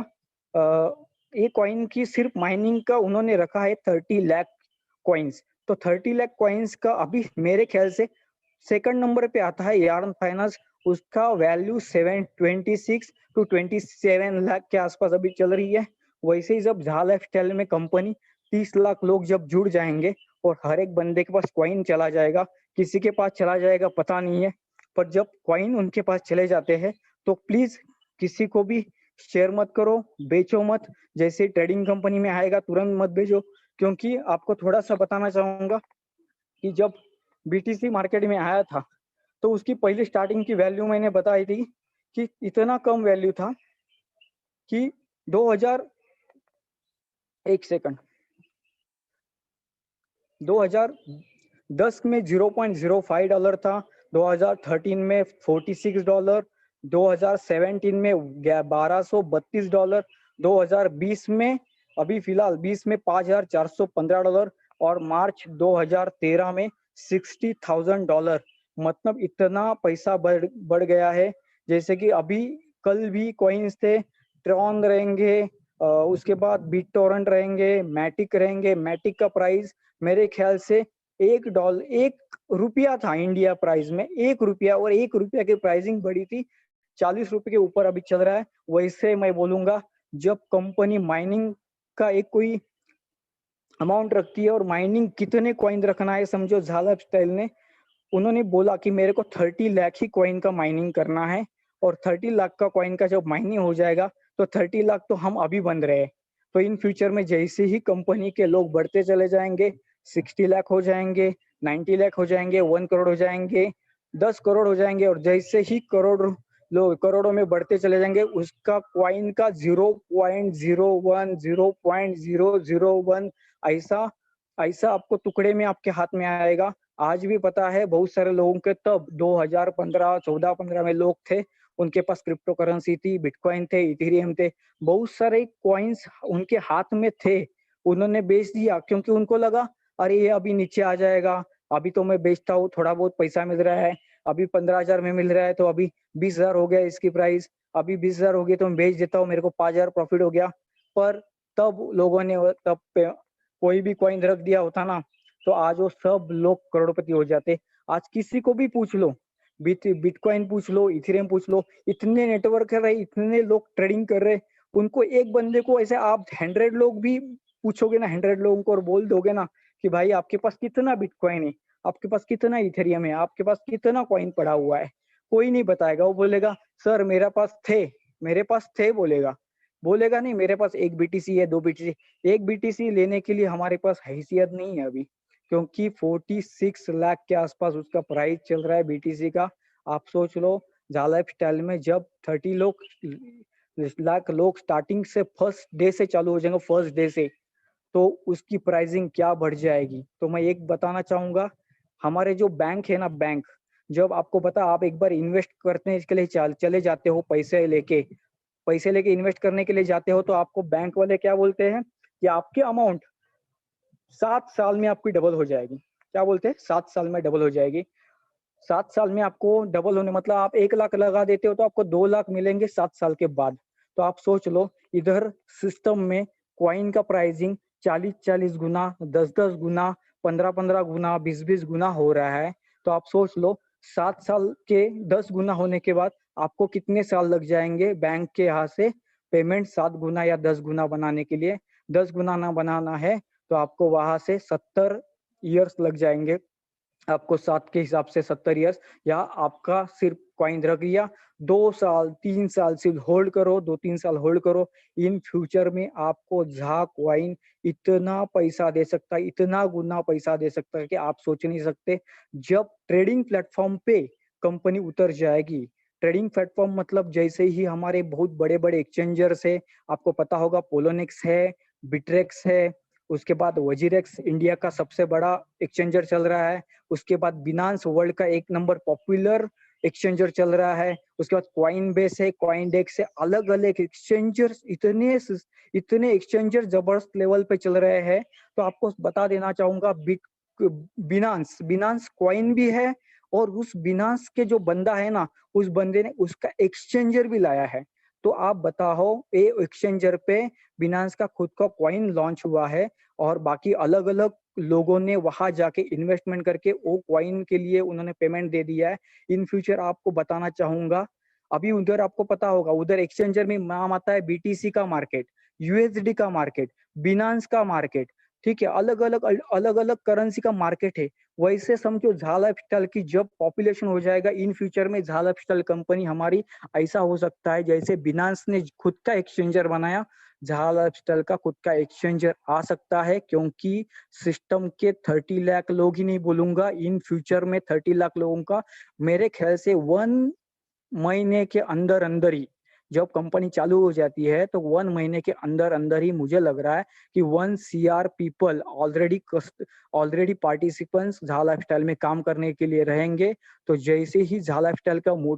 ये कॉइन की सिर्फ माइनिंग का उन्होंने रखा है 30 लाख कॉइन्स। तो 30 लाख कॉइन्स का अभी मेरे ख्याल से सेकंड नंबर पे आता है यार्न फाइनेंस। उसका वैल्यू 26 to 27 लाख के आसपास अभी चल रही है। वैसे ही जब झा लाइफस्टाइल में कंपनी 30 लाख लोग जब जुड़ जाएंगे और हर एक बंदे के पास कॉइन चला जाएगा, किसी के पास चला जाएगा पता नहीं है, पर जब कॉइन उनके पास चले जाते हैं तो प्लीज किसी को भी शेयर मत करो, बेचो मत। जैसे ट्रेडिंग कंपनी में आएगा तुरंत मत बेचो, क्योंकि आपको थोड़ा सा बताना चाहूंगा कि जब बीटीसी मार्केट में आया था तो उसकी पहली स्टार्टिंग की वैल्यू मैंने बताई थी कि इतना कम वैल्यू था कि 2010 में $0.05 था, 2013 में $46, 2017 में $1232, 2020 में अभी फिलहाल 20 में $5415 और मार्च 2013 में $60,000। मतलब इतना पैसा बढ़ गया है। जैसे कि अभी कल भी कॉइन्स थे, ट्रॉन रहेंगे, उसके बाद बिटटोरेंट रहेंगे, मैटिक रहेंगे। मैटिक का प्राइस मेरे ख्याल से $1 था इंडिया प्राइस में, ₹1 और ₹1 की प्राइसिंग बढ़ी थी, ₹40 के ऊपर अभी चल रहा है। वैसे मैं बोलूंगा जब कंपनी माइनिंग का एक कोई अमाउंट रखती है और माइनिंग कितने कॉइन रखना है, समझो झाला स्टाइल ने उन्होंने बोला कि मेरे को 30 लाख ही कॉइन का माइनिंग करना है, और 30 लाख का कॉइन का जब माइनिंग हो जाएगा तो 30 लाख तो हम अभी बन रहे हैं। तो इन फ्यूचर में जैसे ही कंपनी के लोग बढ़ते चले जाएंगे, 60 लाख हो जाएंगे, 90 लाख हो जाएंगे, 1 करोड़ हो जाएंगे, 10 करोड़ हो जाएंगे, और जैसे ही करोड़ों में बढ़ते चले जाएंगे, उसका कॉइन का 0.01 0.001 ऐसा ऐसा आपको टुकड़े में आपके हाथ में आएगा। आज भी पता है बहुत सारे लोगों के, तब 2015 14-15 में लोग थे, उनके पास क्रिप्टो करेंसी थी, बिटकॉइन थे, इथेरियम थे, बहुत सारे कॉइन्स उनके हाथ में थे, उन्होंने बेच दिया क्योंकि उनको लगा अरे ये अभी नीचे आ जाएगा, अभी तो मैं बेचता हूँ, थोड़ा बहुत पैसा मिल रहा है, अभी 15,000 में मिल रहा है तो अभी 20,000 हो गया इसकी प्राइस, अभी 20,000 हो गई तो मैं बेच देता हूँ, मेरे को 5,000 प्रॉफिट हो गया। पर तब लोगों ने कोई भी कॉइन रख दिया होता ना, तो आज वो सब लोग करोड़पति हो जाते। आज किसी को भी पूछ लो, बिटकॉइन पूछ लो, इथेरियम पूछ लो, इतने नेटवर्क कर रहे, इतने लोग ट्रेडिंग कर रहे, उनको एक बंदे को ऐसे आप 100 लोग भी पूछोगे ना, 100 लोगों को और बोल दोगे ना कि भाई आपके पास कितना बिटकॉइन है, आपके पास कितना इथेरियम है, आपके पास कितना कॉइन पड़ा हुआ है, कोई नहीं बताएगा। वो बोलेगा सर मेरे पास थे बोलेगा नहीं मेरे पास 1 बीटीसी है, 2 बीटीसी। 1 बीटीसी लेने के लिए हमारे पास हैसियत नहीं है अभी, क्योंकि 46 लाख के आसपास उसका प्राइस चल रहा है बीटीसी का। आप सोच लो झाला स्टाइल में जब 30 लाख लोग स्टार्टिंग से फर्स्ट डे से चालू हो जाएंगे, फर्स्ट डे से, तो उसकी प्राइसिंग क्या बढ़ जाएगी। तो मैं एक बताना चाहूंगा, हमारे जो बैंक है ना, बैंक जब आपको पता आप एक बार इन्वेस्ट करने के लिए चले जाते हो, पैसे लेके इन्वेस्ट करने के लिए जाते हो, तो आपको बैंक वाले क्या बोलते हैं कि आपकी अमाउंट 7 साल में आपकी डबल हो जाएगी। क्या बोलते हैं? 7 साल में डबल हो जाएगी। 7 साल में आपको डबल होने मतलब आप 1 लाख लगा देते हो तो आपको 2 लाख मिलेंगे 7 साल के बाद। तो आप सोच लो इधर सिस्टम में कॉइन का प्राइसिंग 40-40 गुना, 10-10 गुना, 15-15 गुना, 20-20 गुना हो रहा है। तो आप सोच लो 7 साल के 10 गुना होने के बाद आपको कितने साल लग जाएंगे बैंक के यहाँ से पेमेंट 7 गुना या 10 गुना बनाने के लिए। 10 गुना ना बनाना है तो आपको वहां से 70 ईयर्स लग जाएंगे, आपको 7 के हिसाब से 70 ईयर्स, या आपका सिर्फ कॉइन रख लिया 2 साल 3 साल सिर्फ होल्ड करो, 2-3 साल होल्ड करो, इन फ्यूचर में आपको झा कॉइन इतना पैसा दे सकता है, इतना गुना पैसा दे सकता है कि आप सोच नहीं सकते। जब ट्रेडिंग प्लेटफॉर्म पे कंपनी उतर जाएगी, ट्रेडिंग प्लेटफॉर्म मतलब जैसे ही हमारे बहुत बड़े बड़े एक्सचेंजर्स है, आपको पता होगा पोलोनिक्स है, बिट्रेक्स है, उसके बाद वजीरेक्स इंडिया का सबसे बड़ा एक्सचेंजर चल रहा है, उसके बाद बिनांस वर्ल्ड का 1 नंबर पॉपुलर एक्सचेंजर चल रहा है, उसके बाद कॉइन बेस है, कॉइन डेक्स है, अलग अलग एक्सचेंजर्स, इतने एक्सचेंजर जबरदस्त लेवल पे चल रहे हैं। तो आपको बता देना चाहूंगा बिनांस कॉइन भी है, और उस बिनांस के जो बंदा है ना, उस बंदे ने उसका एक्सचेंजर भी लाया है। तो आप बताओ ये एक्सचेंजर पे बिनांस का खुद का कॉइन लॉन्च हुआ है, और बाकी अलग अलग लोगों ने वहां जाके इन्वेस्टमेंट करके वो कॉइन के लिए उन्होंने पेमेंट दे दिया है। इन फ्यूचर आपको बताना चाहूंगा, अभी उधर आपको पता होगा उधर एक्सचेंजर में नाम आता है बीटीसी का मार्केट, यूएसडी का मार्केट, बिनांस का मार्केट, ठीक है, अलग अलग करेंसी का मार्केट है। वैसे समझो झाला फिलहाल की जब पॉपुलेशन हो जाएगा इन फ्यूचर में, झाला फिलहाल कंपनी हमारी ऐसा हो सकता है जैसे बिनांस ने खुद का एक्सचेंजर बनाया, झाला फिलहाल का खुद का एक्सचेंजर आ सकता है, क्योंकि सिस्टम के 30 लाख लोग ही नहीं बोलूंगा, इन फ्यूचर में 30 लाख लोगों का मेरे ख्याल से 1 महीने के अंदर अंदर ही, जब कंपनी चालू हो जाती है तो 1 महीने के अंदर अंदर ही मुझे लग रहा है कि 1 CR पीपल ऑलरेडी पार्टिसिपेंट्स झाला लाइफस्टाइल में काम करने के लिए रहेंगे। तो जैसे ही झाला लाइफस्टाइल का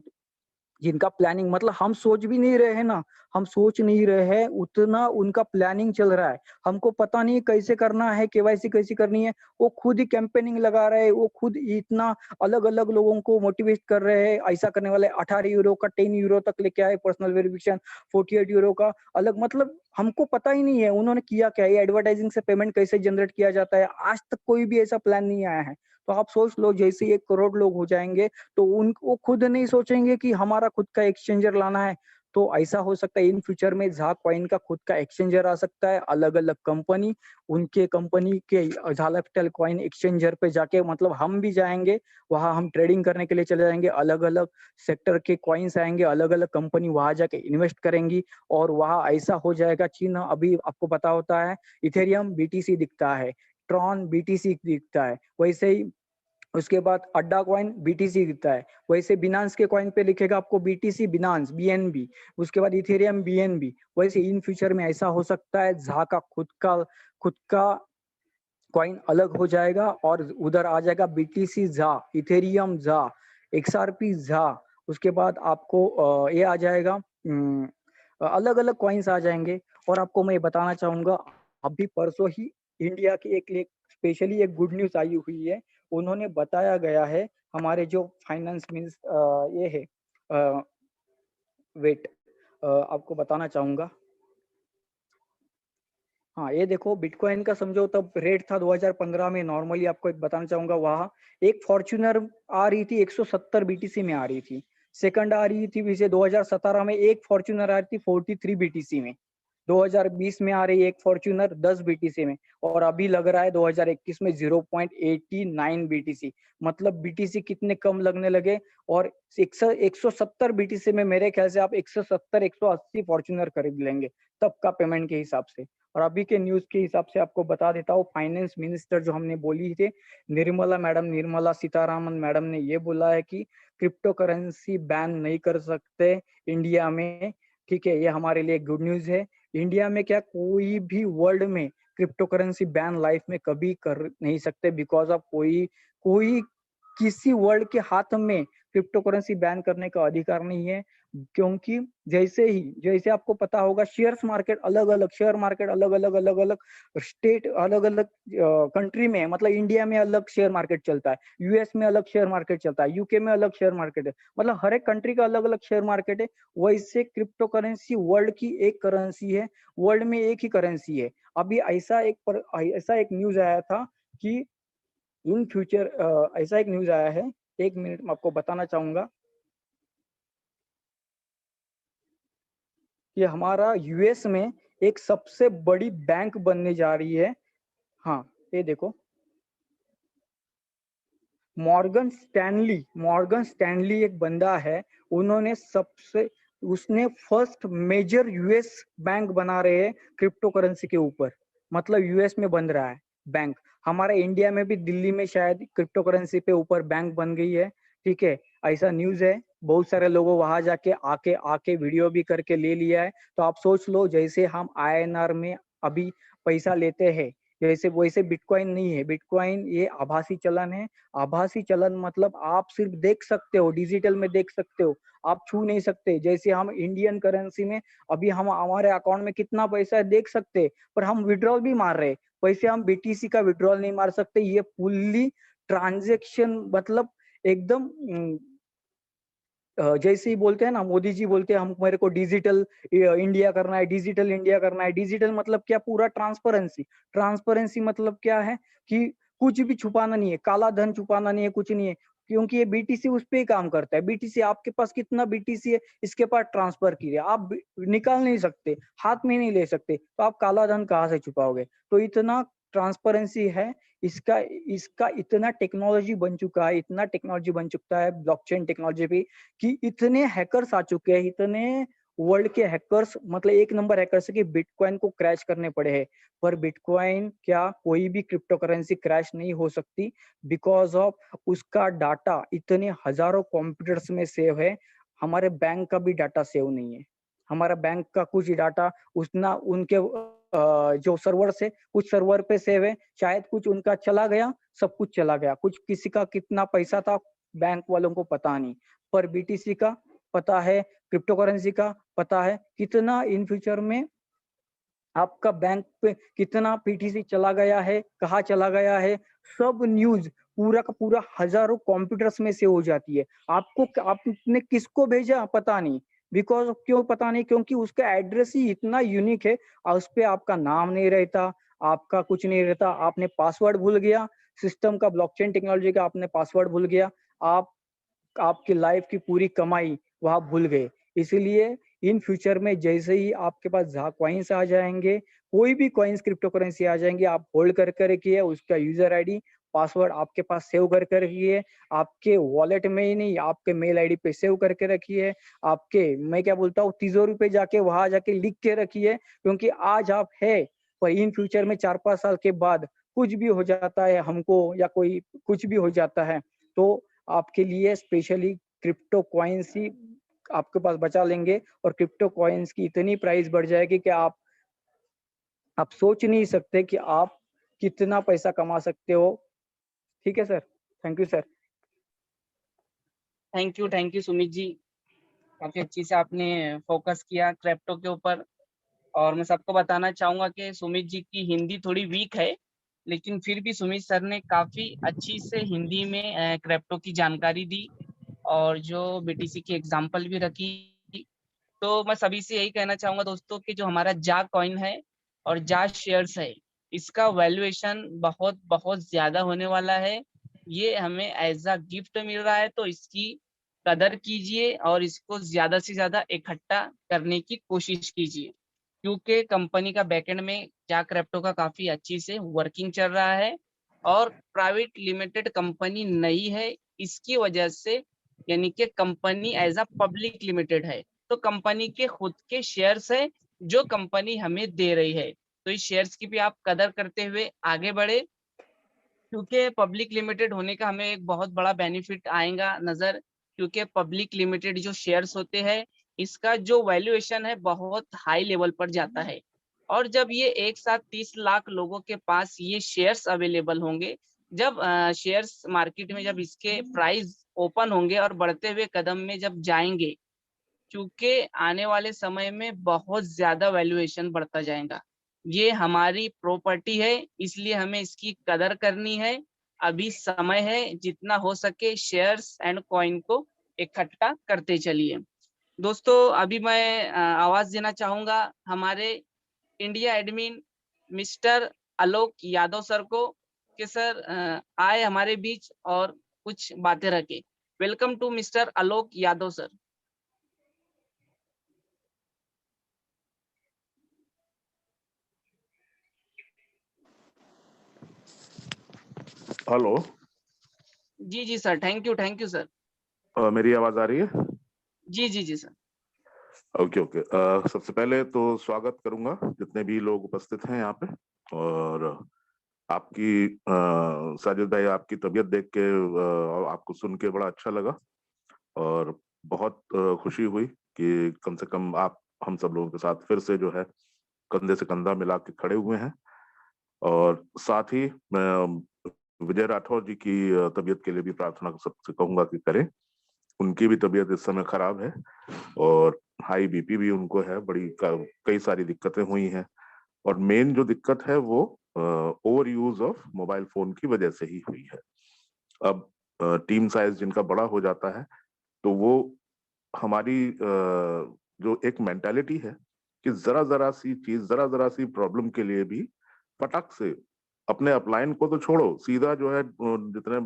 जिनका प्लानिंग मतलब हम सोच भी नहीं रहे हैं ना, हम सोच नहीं रहे हैं उतना उनका प्लानिंग चल रहा है। हमको पता नहीं कैसे करना है, केवाईसी कैसे करनी है, वो खुद ही कैंपेनिंग लगा रहे हैं, वो खुद इतना अलग अलग लोगों को मोटिवेट कर रहे हैं। ऐसा करने वाले 18 यूरो का 10 यूरो तक लेके आए, पर्सनल वेरिफिकेशन 48 यूरो का अलग, मतलब हमको पता ही नहीं है उन्होंने किया क्या है, एडवर्टाइजिंग से पेमेंट कैसे जनरेट किया जाता है, आज तक कोई भी ऐसा प्लान नहीं आया है। तो आप सोच लो जैसे 1 करोड़ लोग हो जाएंगे तो उनको खुद नहीं सोचेंगे कि हमारा खुद का एक्सचेंजर लाना है। तो ऐसा हो सकता है इन फ्यूचर में झा कॉइन का खुद का एक्सचेंजर आ सकता है, अलग अलग कंपनी उनके कंपनी के झाला कैपिटल कॉइन एक्सचेंजर पे जाके, मतलब हम भी जाएंगे वहां, हम ट्रेडिंग करने के लिए चले जाएंगे, अलग अलग सेक्टर के कॉइन्स आएंगे, अलग अलग कंपनी वहां जाके इन्वेस्ट करेंगी और वहां ऐसा हो जाएगा। चीन अभी आपको पता होता है इथेरियम BTC दिखता है, ट्रॉन BTC दिखता है, वैसे ही उसके बाद अड्डा कॉइन BTC दिखता है, वैसे बिनांस के कॉइन पे लिखेगा आपको BTC बिनांस BNB, उसके बाद इथेरियम BNB। वैसे इन फ्यूचर में ऐसा हो सकता है झा का खुद का कॉइन अलग हो जाएगा और उधर आ जाएगा BTC Jha, Ethereum Jha, XRP Jha, उसके बाद आपको ये आ जाएगा, अलग अलग कॉइन्स आ जाएंगे। और आपको मैं बताना चाहूंगा अभी परसों ही इंडिया की एक स्पेशली एक गुड न्यूज आई हुई है, उन्होंने बताया गया है हमारे जो फाइनेंस मीन्स ये है, वेट आपको बताना चाहूंगा। हाँ ये देखो बिटकॉइन का समझो तब रेट था 2015 में, नॉर्मली आपको एक बताना चाहूंगा, वहां एक फॉर्च्यूनर आ रही थी 170 BTC में आ रही थी, सेकंड आ रही थी वैसे 2017 में एक फॉर्च्यूनर आ रही थी 43 BTC में, 2020 में आ रही है एक फॉर्च्यूनर 10 BTC में, और अभी लग रहा है 2021 में 0.89 BTC। मतलब BTC कितने कम लगने लगे, और 170 BTC में मेरे ख्याल से आप 170 180 फॉर्च्यूनर खरीद लेंगे तब का पेमेंट के हिसाब से। और अभी के न्यूज के हिसाब से आपको बता देता हूँ, फाइनेंस मिनिस्टर जो हमने बोली थे निर्मला सीतारामन मैडम ने ये बोला है कि क्रिप्टो करेंसी बैन नहीं कर सकते इंडिया में। ठीक है, ये हमारे लिए गुड न्यूज है। इंडिया में क्या कोई भी वर्ल्ड में क्रिप्टो करेंसी बैन लाइफ में कभी कर नहीं सकते, बिकॉज ऑफ कोई किसी वर्ल्ड के हाथ में क्रिप्टो करेंसी बैन करने का अधिकार नहीं है। क्योंकि जैसे आपको पता होगा शेयर मार्केट अलग अलग स्टेट अलग अलग कंट्री में, मतलब इंडिया में अलग शेयर मार्केट चलता है, US में अलग शेयर मार्केट चलता है, UK में अलग शेयर मार्केट है, मतलब हर एक कंट्री का अलग अलग शेयर मार्केट है। वैसे क्रिप्टो करेंसी वर्ल्ड की एक करेंसी है, वर्ल्ड में एक ही करेंसी है। अभी ऐसा एक न्यूज आया था कि इन फ्यूचर ऐसा एक न्यूज आया है, एक मिनट में आपको बताना चाहूंगा कि हमारा US में एक सबसे बड़ी बैंक बनने जा रही है। हाँ ये देखो मॉर्गन स्टैनली एक बंदा है, उसने फर्स्ट मेजर US बैंक बना रहे हैं क्रिप्टो करेंसी के ऊपर, मतलब US में बन रहा है बैंक। हमारे इंडिया में भी दिल्ली में शायद क्रिप्टो करेंसी पे ऊपर बैंक बन गई है। ठीक है, ऐसा न्यूज है, बहुत सारे लोगों वहां जाके आके वीडियो भी करके ले लिया है। तो आप सोच लो जैसे हम INR में अभी पैसा लेते हैं, जैसे वैसे बिटकॉइन नहीं है, बिटकॉइन ये आभासी चलन है। आभासी चलन मतलब आप सिर्फ देख सकते हो, डिजिटल में देख सकते हो, आप छू नहीं सकते। जैसे हम इंडियन करेंसी में अभी हम हमारे अकाउंट में कितना पैसा है देख सकते, पर हम विड्रॉल भी मार रहे, वैसे हम BTC का विड्रॉल नहीं मार सकते। ये फुल्ली ट्रांजेक्शन, मतलब एकदम जैसे ही बोलते हैं ना, मोदी जी बोलते हैं हम मेरे को डिजिटल इंडिया करना है, डिजिटल इंडिया करना है। डिजिटल मतलब क्या, पूरा ट्रांसपेरेंसी मतलब क्या है कि कुछ भी छुपाना नहीं है, काला धन छुपाना नहीं है, कुछ नहीं है। क्योंकि ये BTC उस पे ही काम करता है। BTC आपके पास कितना BTC है इसके पास ट्रांसफर कीजिए, आप निकाल नहीं सकते, हाथ में नहीं ले सकते, तो आप काला धन कहाँ से छुपाओगे। तो इतना ट्रांसपेरेंसी है, इसका इसका इतना टेक्नोलॉजी बन चुका है, इतना टेक्नोलॉजी बन चुका है ब्लॉकचेन टेक्नोलॉजी पे कि इतने हैकर्स आ चुके हैं, इतने वर्ल्ड के हैकर्स, मतलब एक नंबर हैकर्स है कि बिटकॉइन को क्रैश करने पड़े हैं। पर बिटकॉइन क्या कोई भी क्रिप्टो करेंसी क्रैश नहीं हो सकती, बिकॉज ऑफ उसका डाटा इतने हजारों कंप्यूटर्स में सेव है। हमारे बैंक का भी डाटा सेव नहीं है। हमारा बैंक का कुछ डाटा उतना उनके जो सर्वर से कुछ सर्वर पे सेव है, शायद कुछ उनका चला गया, सब कुछ चला गया, कुछ किसी का कितना पैसा था बैंक वालों को पता नहीं, पर बीटीसी का पता है, क्रिप्टो करेंसी का पता है कितना इन फ्यूचर में आपका बैंक पे कितना पीटीसी चला गया है, कहाँ चला गया है, सब न्यूज पूरा का पूरा हजारों कंप्यूटर्स में से हो जाती है। आपको आपने किसको भेजा पता नहीं, बिकॉज क्यों पता नहीं, क्योंकि उसका एड्रेस ही इतना यूनिक है और उस पे आपका नाम नहीं रहता, आपका कुछ नहीं रहता, आपने पासवर्ड भूल गया, सिस्टम का ब्लॉकचेन टेक्नोलॉजी का आपने पासवर्ड भूल गया, आप आपकी लाइफ की पूरी कमाई वहां भूल गए। इसीलिए इन फ्यूचर में जैसे ही आपके पास कॉइन्स आ जाएंगे, कोई भी कॉइन्स क्रिप्टो करेंसी आ जाएंगे, आप होल्ड करके रखिए, उसका यूजर आईडी पासवर्ड आपके पास सेव करके रखिए, आपके वॉलेट में ही नहीं आपके मेल आईडी पे सेव करके रखिए, आपके मैं क्या बोलता हूँ तिजोरी पे जाके वहां जाके लिख के रखिए, क्योंकि आज आप है पर इन फ्यूचर में 4-5 साल के बाद कुछ भी हो जाता है हमको, या कोई कुछ भी हो जाता है, तो आपके लिए स्पेशली क्रिप्टो कॉइन्स ही आपके पास बचा लेंगे। और क्रिप्टो कॉइन्स की इतनी प्राइस बढ़ जाएगी कि आप सोच नहीं सकते कि आप कितना पैसा कमा सकते हो। ठीक है sir, thank you sir. Thank you Sumit ji, काफी अच्छी से आपने फोकस किया क्रिप्टो के ऊपर। और मैं सबको बताना चाहूंगा कि सुमित जी की हिंदी थोड़ी वीक है, लेकिन फिर भी सुमित सर ने काफी अच्छी से हिंदी में क्रिप्टो की जानकारी दी और जो बीटीसी की एग्जांपल भी रखी। तो मैं सभी से यही कहना चाहूंगा दोस्तों कि जो हमारा जा कॉइन है और जा शेयर्स है, इसका वैल्यूएशन बहुत बहुत ज्यादा होने वाला है। ये हमें एज अ गिफ्ट मिल रहा है, तो इसकी कदर कीजिए और इसको ज्यादा से ज्यादा इकट्ठा करने की कोशिश कीजिए, क्योंकि कंपनी का बैकएंड में जा क्रिप्टो का काफी अच्छी से वर्किंग चल रहा है और प्राइवेट लिमिटेड कंपनी नहीं है। इसकी वजह से यानी कि company as a public limited है, तो कंपनी के खुद के शेयर्स है जो कंपनी हमें दे रही है। तो इस शेयर्स की भी आप कदर करते हुए आगे बढ़े, क्योंकि पब्लिक लिमिटेड होने का हमें एक बहुत बड़ा बेनिफिट आएगा नजर, क्योंकि पब्लिक लिमिटेड जो शेयर्स होते हैं इसका जो वैल्यूएशन है बहुत हाई लेवल पर जाता है। और जब ये एक साथ 30 लाख लोगों के पास ये शेयर्स अवेलेबल होंगे, जब शेयर्स मार्केट में जब इसके प्राइस ओपन होंगे और बढ़ते हुए कदम में जब जाएंगे, क्योंकि आने वाले समय में बहुत ज्यादा वैल्यूएशन बढ़ता जाएगा। ये हमारी प्रॉपर्टी है, इसलिए हमें इसकी कदर करनी है। अभी समय है, जितना हो सके शेयर्स एंड कॉइन को इकट्ठा करते चलिए। दोस्तों अभी मैं आवाज देना चाहूंगा हमारे India admin mister Alok Yadav sir को, कि सर आए हमारे बीच और कुछ बातें रखे। Welcome to mister Alok Yadav sir. Hello. जी सर, थैंक यू सर। मेरी आवाज आ रही है? जी सर। Okay okay. सबसे पहले तो स्वागत करूंगा जितने भी लोग उपस्थित हैं यहाँ पे। और आपकी साजिद भाई, आपकी तबीयत देख के आपको सुन के बड़ा अच्छा लगा और बहुत खुशी हुई कि कम से कम आप हम सब लोगों के साथ फिर से जो है कंधे से कंधा मिला के खड़े हुए हैं। और साथ ही मैं विजय राठौर जी की तबीयत के लिए भी प्रार्थना सबसे कहूंगा कि करें। उनकी भी तबीयत इस समय खराब है और हाई बीपी भी उनको है, बड़ी कई सारी दिक्कतें हुई हैं। और मेन जो दिक्कत है वो over use of mobile phone की वजह से ही हुई है। अब टीम साइज जिनका बड़ा हो जाता है तो वो हमारी जो एक मेंटालिटी है कि जरा जरा सी प्रॉब्लम के लिए भी फटक से अपने अपलाइन को तो छोड़ो, सीधा जो है जितने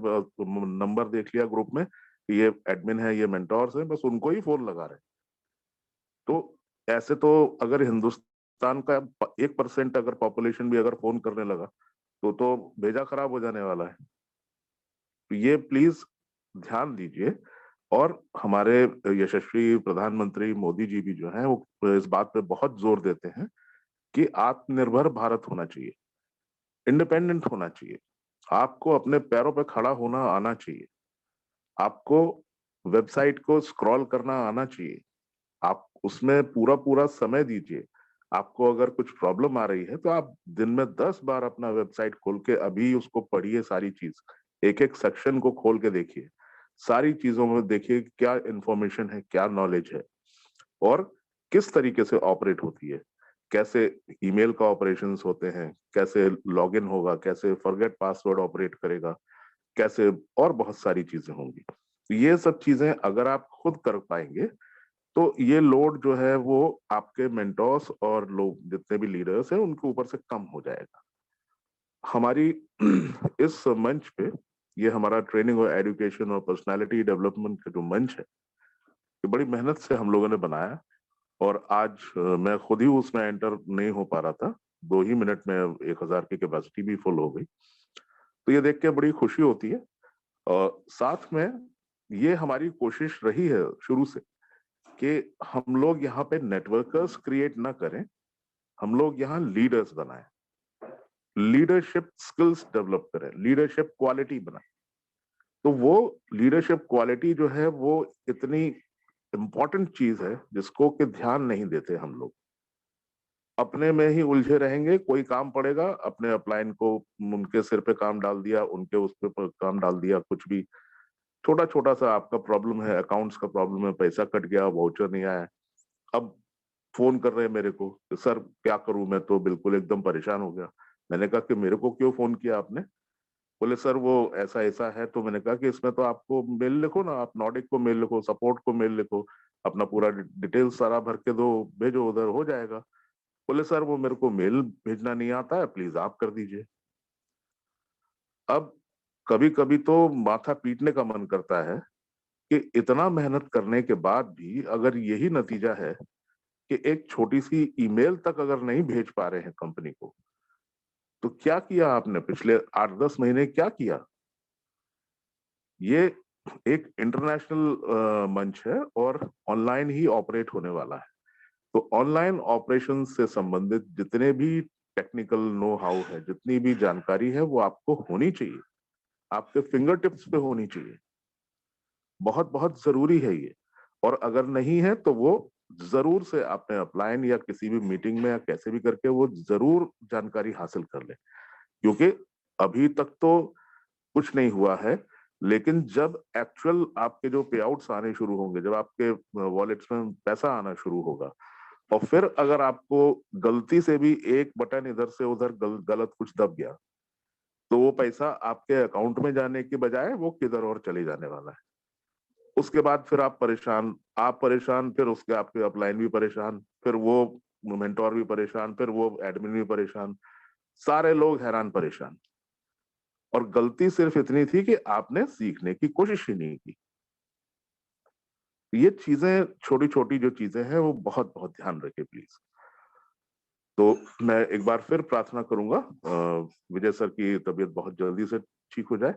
नंबर देख लिया ग्रुप में, ये एडमिन है, ये मेंटोर्स हैं, बस उनको ही फोन लगा रहे। तो ऐसे तो अगर हिंदुस्तान का 1% अगर पॉपुलेशन भी अगर फोन करने लगा तो भेजा खराब हो जाने वाला है। तो ये प्लीज ध्यान दीजिए। और हमारे यशस्वी प्रधानमंत्री मोदी जी भी जो है वो इस बात पे बहुत जोर देते हैं कि आत्मनिर्भर भारत होना चाहिए, इंडिपेंडेंट होना चाहिए, आपको अपने पैरों पे खड़ा होना आना चाहिए, आपको वेबसाइट को स्क्रॉल करना आना चाहिए, आप उसमें पूरा पूरा समय दीजिए। आपको अगर कुछ प्रॉब्लम आ रही है तो आप दिन में 10 बार अपना वेबसाइट खोल के अभी उसको पढ़िए, सारी चीज एक एक सेक्शन को खोल के देखिए, सारी चीजों में देखिए क्या इंफॉर्मेशन है, क्या नॉलेज है और किस तरीके से ऑपरेट होती है, कैसे ईमेल का ऑपरेशंस होते हैं, कैसे लॉगिन होगा, कैसे फॉरगेट पासवर्ड ऑपरेट करेगा, कैसे और बहुत सारी चीजें होंगी। तो ये सब चीजें अगर आप खुद कर पाएंगे तो ये लोड जो है वो आपके मेंटोर्स और लोग जितने भी लीडर्स हैं उनके ऊपर से कम हो जाएगा। हमारी इस मंच पे, ये हमारा ट्रेनिंग और एजुकेशन और पर्सनालिटी डेवलपमेंट का जो मंच है, ये बड़ी मेहनत से हम लोगों ने बनाया और आज मैं खुद ही उसमें एंटर नहीं हो पा रहा था। 2 ही मिनट में 1000 की कैपेसिटी भी फुल हो गई। तो ये देख के बड़ी खुशी होती है। और साथ में ये हमारी कोशिश रही है शुरू से कि हम लोग यहाँ पे नेटवर्कर्स क्रिएट ना करें, हम लोग यहाँ लीडर्स बनाएं, लीडरशिप स्किल्स डेवलप करें, लीडरशिप क्वालिटी बनाएं। तो वो लीडरशिप क्वालिटी जो है वो इतनी इम्पोर्टेंट चीज है जिसको कि ध्यान नहीं देते हम लोग। अपने में ही उलझे रहेंगे, कोई काम पड़ेगा अपने अपलाइन को उनके सिर पे काम डाल दिया, उनके उस पे काम डाल दिया, कुछ भी छोटा छोटा सा आपका प्रॉब्लम है, अकाउंट्स का प्रॉब्लम है, पैसा कट गया, वाउचर नहीं आया, अब फोन कर रहे हैं मेरे को, तो सर क्या करूं, मैं तो बिल्कुल एकदम परेशान हो गया। मैंने कहा कि मेरे को क्यों फोन किया आपने? बोले सर वो ऐसा ऐसा है। तो मैंने कहा कि इसमें तो आपको मेल लिखो ना, आप नॉर्डिक को मेल लिखो, सपोर्ट को मेल लिखो, अपना पूरा डिटेल सारा भर के दो, भेजो, उधर हो जाएगा। बोले सर वो मेरे को मेल भेजना नहीं आता है, प्लीज आप कर दीजिए। अब कभी कभी तो माथा पीटने का मन करता है कि इतना मेहनत करने के बाद भी अगर यही नतीजा है कि एक छोटी सी ईमेल तक अगर नहीं भेज पा रहे हैं कंपनी को, तो क्या किया आपने पिछले 8-10 महीने, क्या किया? ये एक इंटरनेशनल मंच है और ऑनलाइन ही ऑपरेट होने वाला है। तो ऑनलाइन ऑपरेशन से संबंधित जितने भी टेक्निकल नो हाउ है, जितनी भी जानकारी है, वो आपको होनी चाहिए, आपके फिंगर टिप्स पे होनी चाहिए। बहुत बहुत जरूरी है ये। और अगर नहीं है तो वो जरूर से आपने अपलाइन या किसी भी मीटिंग में या कैसे भी करके वो जरूर जानकारी हासिल कर ले, क्योंकि अभी तक तो कुछ नहीं हुआ है, लेकिन जब एक्चुअल आपके जो पे आउट्स आने शुरू होंगे, जब आपके वॉलेट्स में पैसा आना शुरू होगा, और फिर अगर आपको गलती से भी एक बटन इधर से उधर गलत कुछ दब गया, तो वो पैसा आपके अकाउंट में जाने के बजाय वो किधर और चले जाने वाला है। उसके बाद फिर आप परेशान, फिर उसके आपके अपलाइन भी परेशान, फिर वो मेंटोर भी परेशान, फिर वो एडमिन भी परेशान, सारे लोग हैरान परेशान। और गलती सिर्फ इतनी थी कि आपने सीखने की कोशिश ही नहीं की। ये चीजें, छोटी छोटी जो चीजें हैं, वो बहुत बहुत ध्यान रखें प्लीज। तो मैं एक बार फिर प्रार्थना करूंगा विजय सर की तबीयत बहुत जल्दी से ठीक हो जाए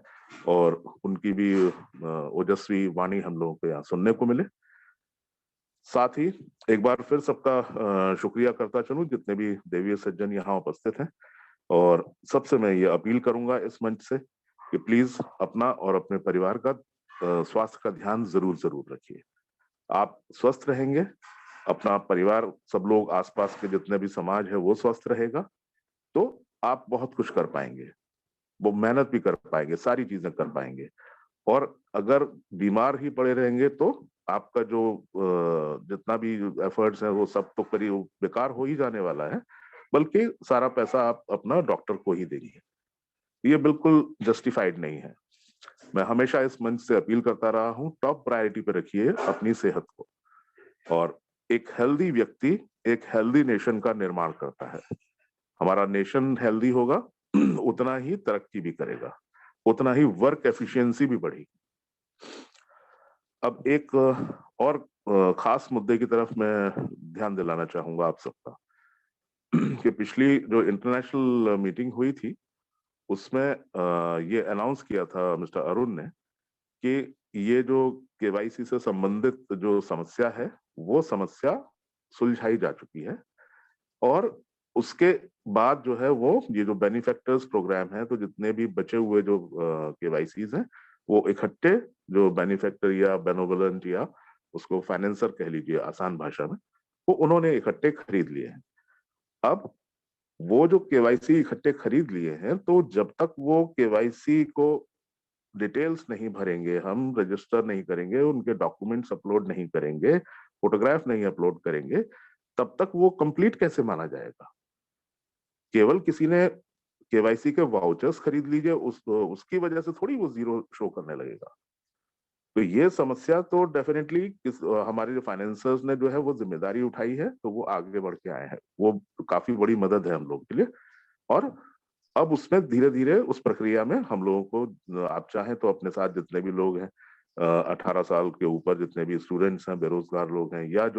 और उनकी भी ओजस्वी वाणी हम लोगों को यहाँ सुनने को मिले। साथ ही एक बार फिर सबका शुक्रिया करता चलूं, जितने भी देवीय सज्जन यहाँ उपस्थित हैं। और सबसे मैं ये अपील करूंगा इस मंच से कि प्लीज अपना और अपने परिवार का स्वास्थ्य का ध्यान जरूर जरूर रखिए। आप स्वस्थ रहेंगे, अपना परिवार, सब लोग आसपास के जितने भी समाज है वो स्वस्थ रहेगा, तो आप बहुत कुछ कर पाएंगे, वो मेहनत भी कर पाएंगे, सारी चीजें कर पाएंगे। और अगर बीमार ही पड़े रहेंगे तो आपका जो जितना भी एफर्ट्स है वो सब तो करीब बेकार हो ही जाने वाला है, बल्कि सारा पैसा आप अपना डॉक्टर को ही देंगे। ये बिल्कुल जस्टिफाइड नहीं है। मैं हमेशा इस मंच से अपील करता रहा हूं, टॉप प्रायोरिटी पे रखिए अपनी सेहत को। और एक हेल्दी व्यक्ति एक हेल्दी नेशन का निर्माण करता है। हमारा नेशन हेल्दी होगा, उतना ही तरक्की भी करेगा, उतना ही वर्क एफिशिएंसी भी बढ़ेगी। अब एक और खास मुद्दे की तरफ मैं ध्यान दिलाना चाहूंगा आप सबका कि पिछली जो इंटरनेशनल मीटिंग हुई थी उसमें ये अनाउंस किया था मिस्टर अरुण ने कि ये जो केवाईसी से संबंधित जो समस्या है वो समस्या सुलझाई जा चुकी है, और उसके बाद जो है वो ये जो बेनिफैक्टर्स प्रोग्राम है, तो जितने भी बचे हुए जो केवाईसीज हैं वो इकट्ठे जो बेनिफैक्टर या बेनोवलेंट या उसको फाइनेंसर कह लीजिए आसान भाषा में, वो उन्होंने इकट्ठे खरीद लिए हैं। अब वो जो केवाईसी इकट्ठे खरीद लिए हैं, तो जब तक वो केवाईसी को डिटेल्स नहीं भरेंगे, हम रजिस्टर नहीं करेंगे, उनके डॉक्यूमेंट्स अपलोड नहीं करेंगे, फोटोग्राफ नहीं अपलोड करेंगे, तब तक वो कंप्लीट कैसे माना जाएगा? केवल किसी ने केवाईसी के वाउचर्स खरीद लीजिए उसकी वजह से थोड़ी वो जीरो शो करने लगेगा। तो ये समस्या तो डेफिनेटली हमारे जो फाइनेंसर्स ने जो है वो जिम्मेदारी उठाई है, तो वो आगे बढ़ के आए हैं, वो काफी बड़ी मदद है हम लोग के लिए। और अब उसमें धीरे धीरे उस प्रक्रिया में हम लोगों को, आप चाहें तो अपने साथ जितने भी लोग हैं 18 साल के ऊपर जितने भी स्टूडेंट्स हैं, बेरोजगार लोग हैं, या जो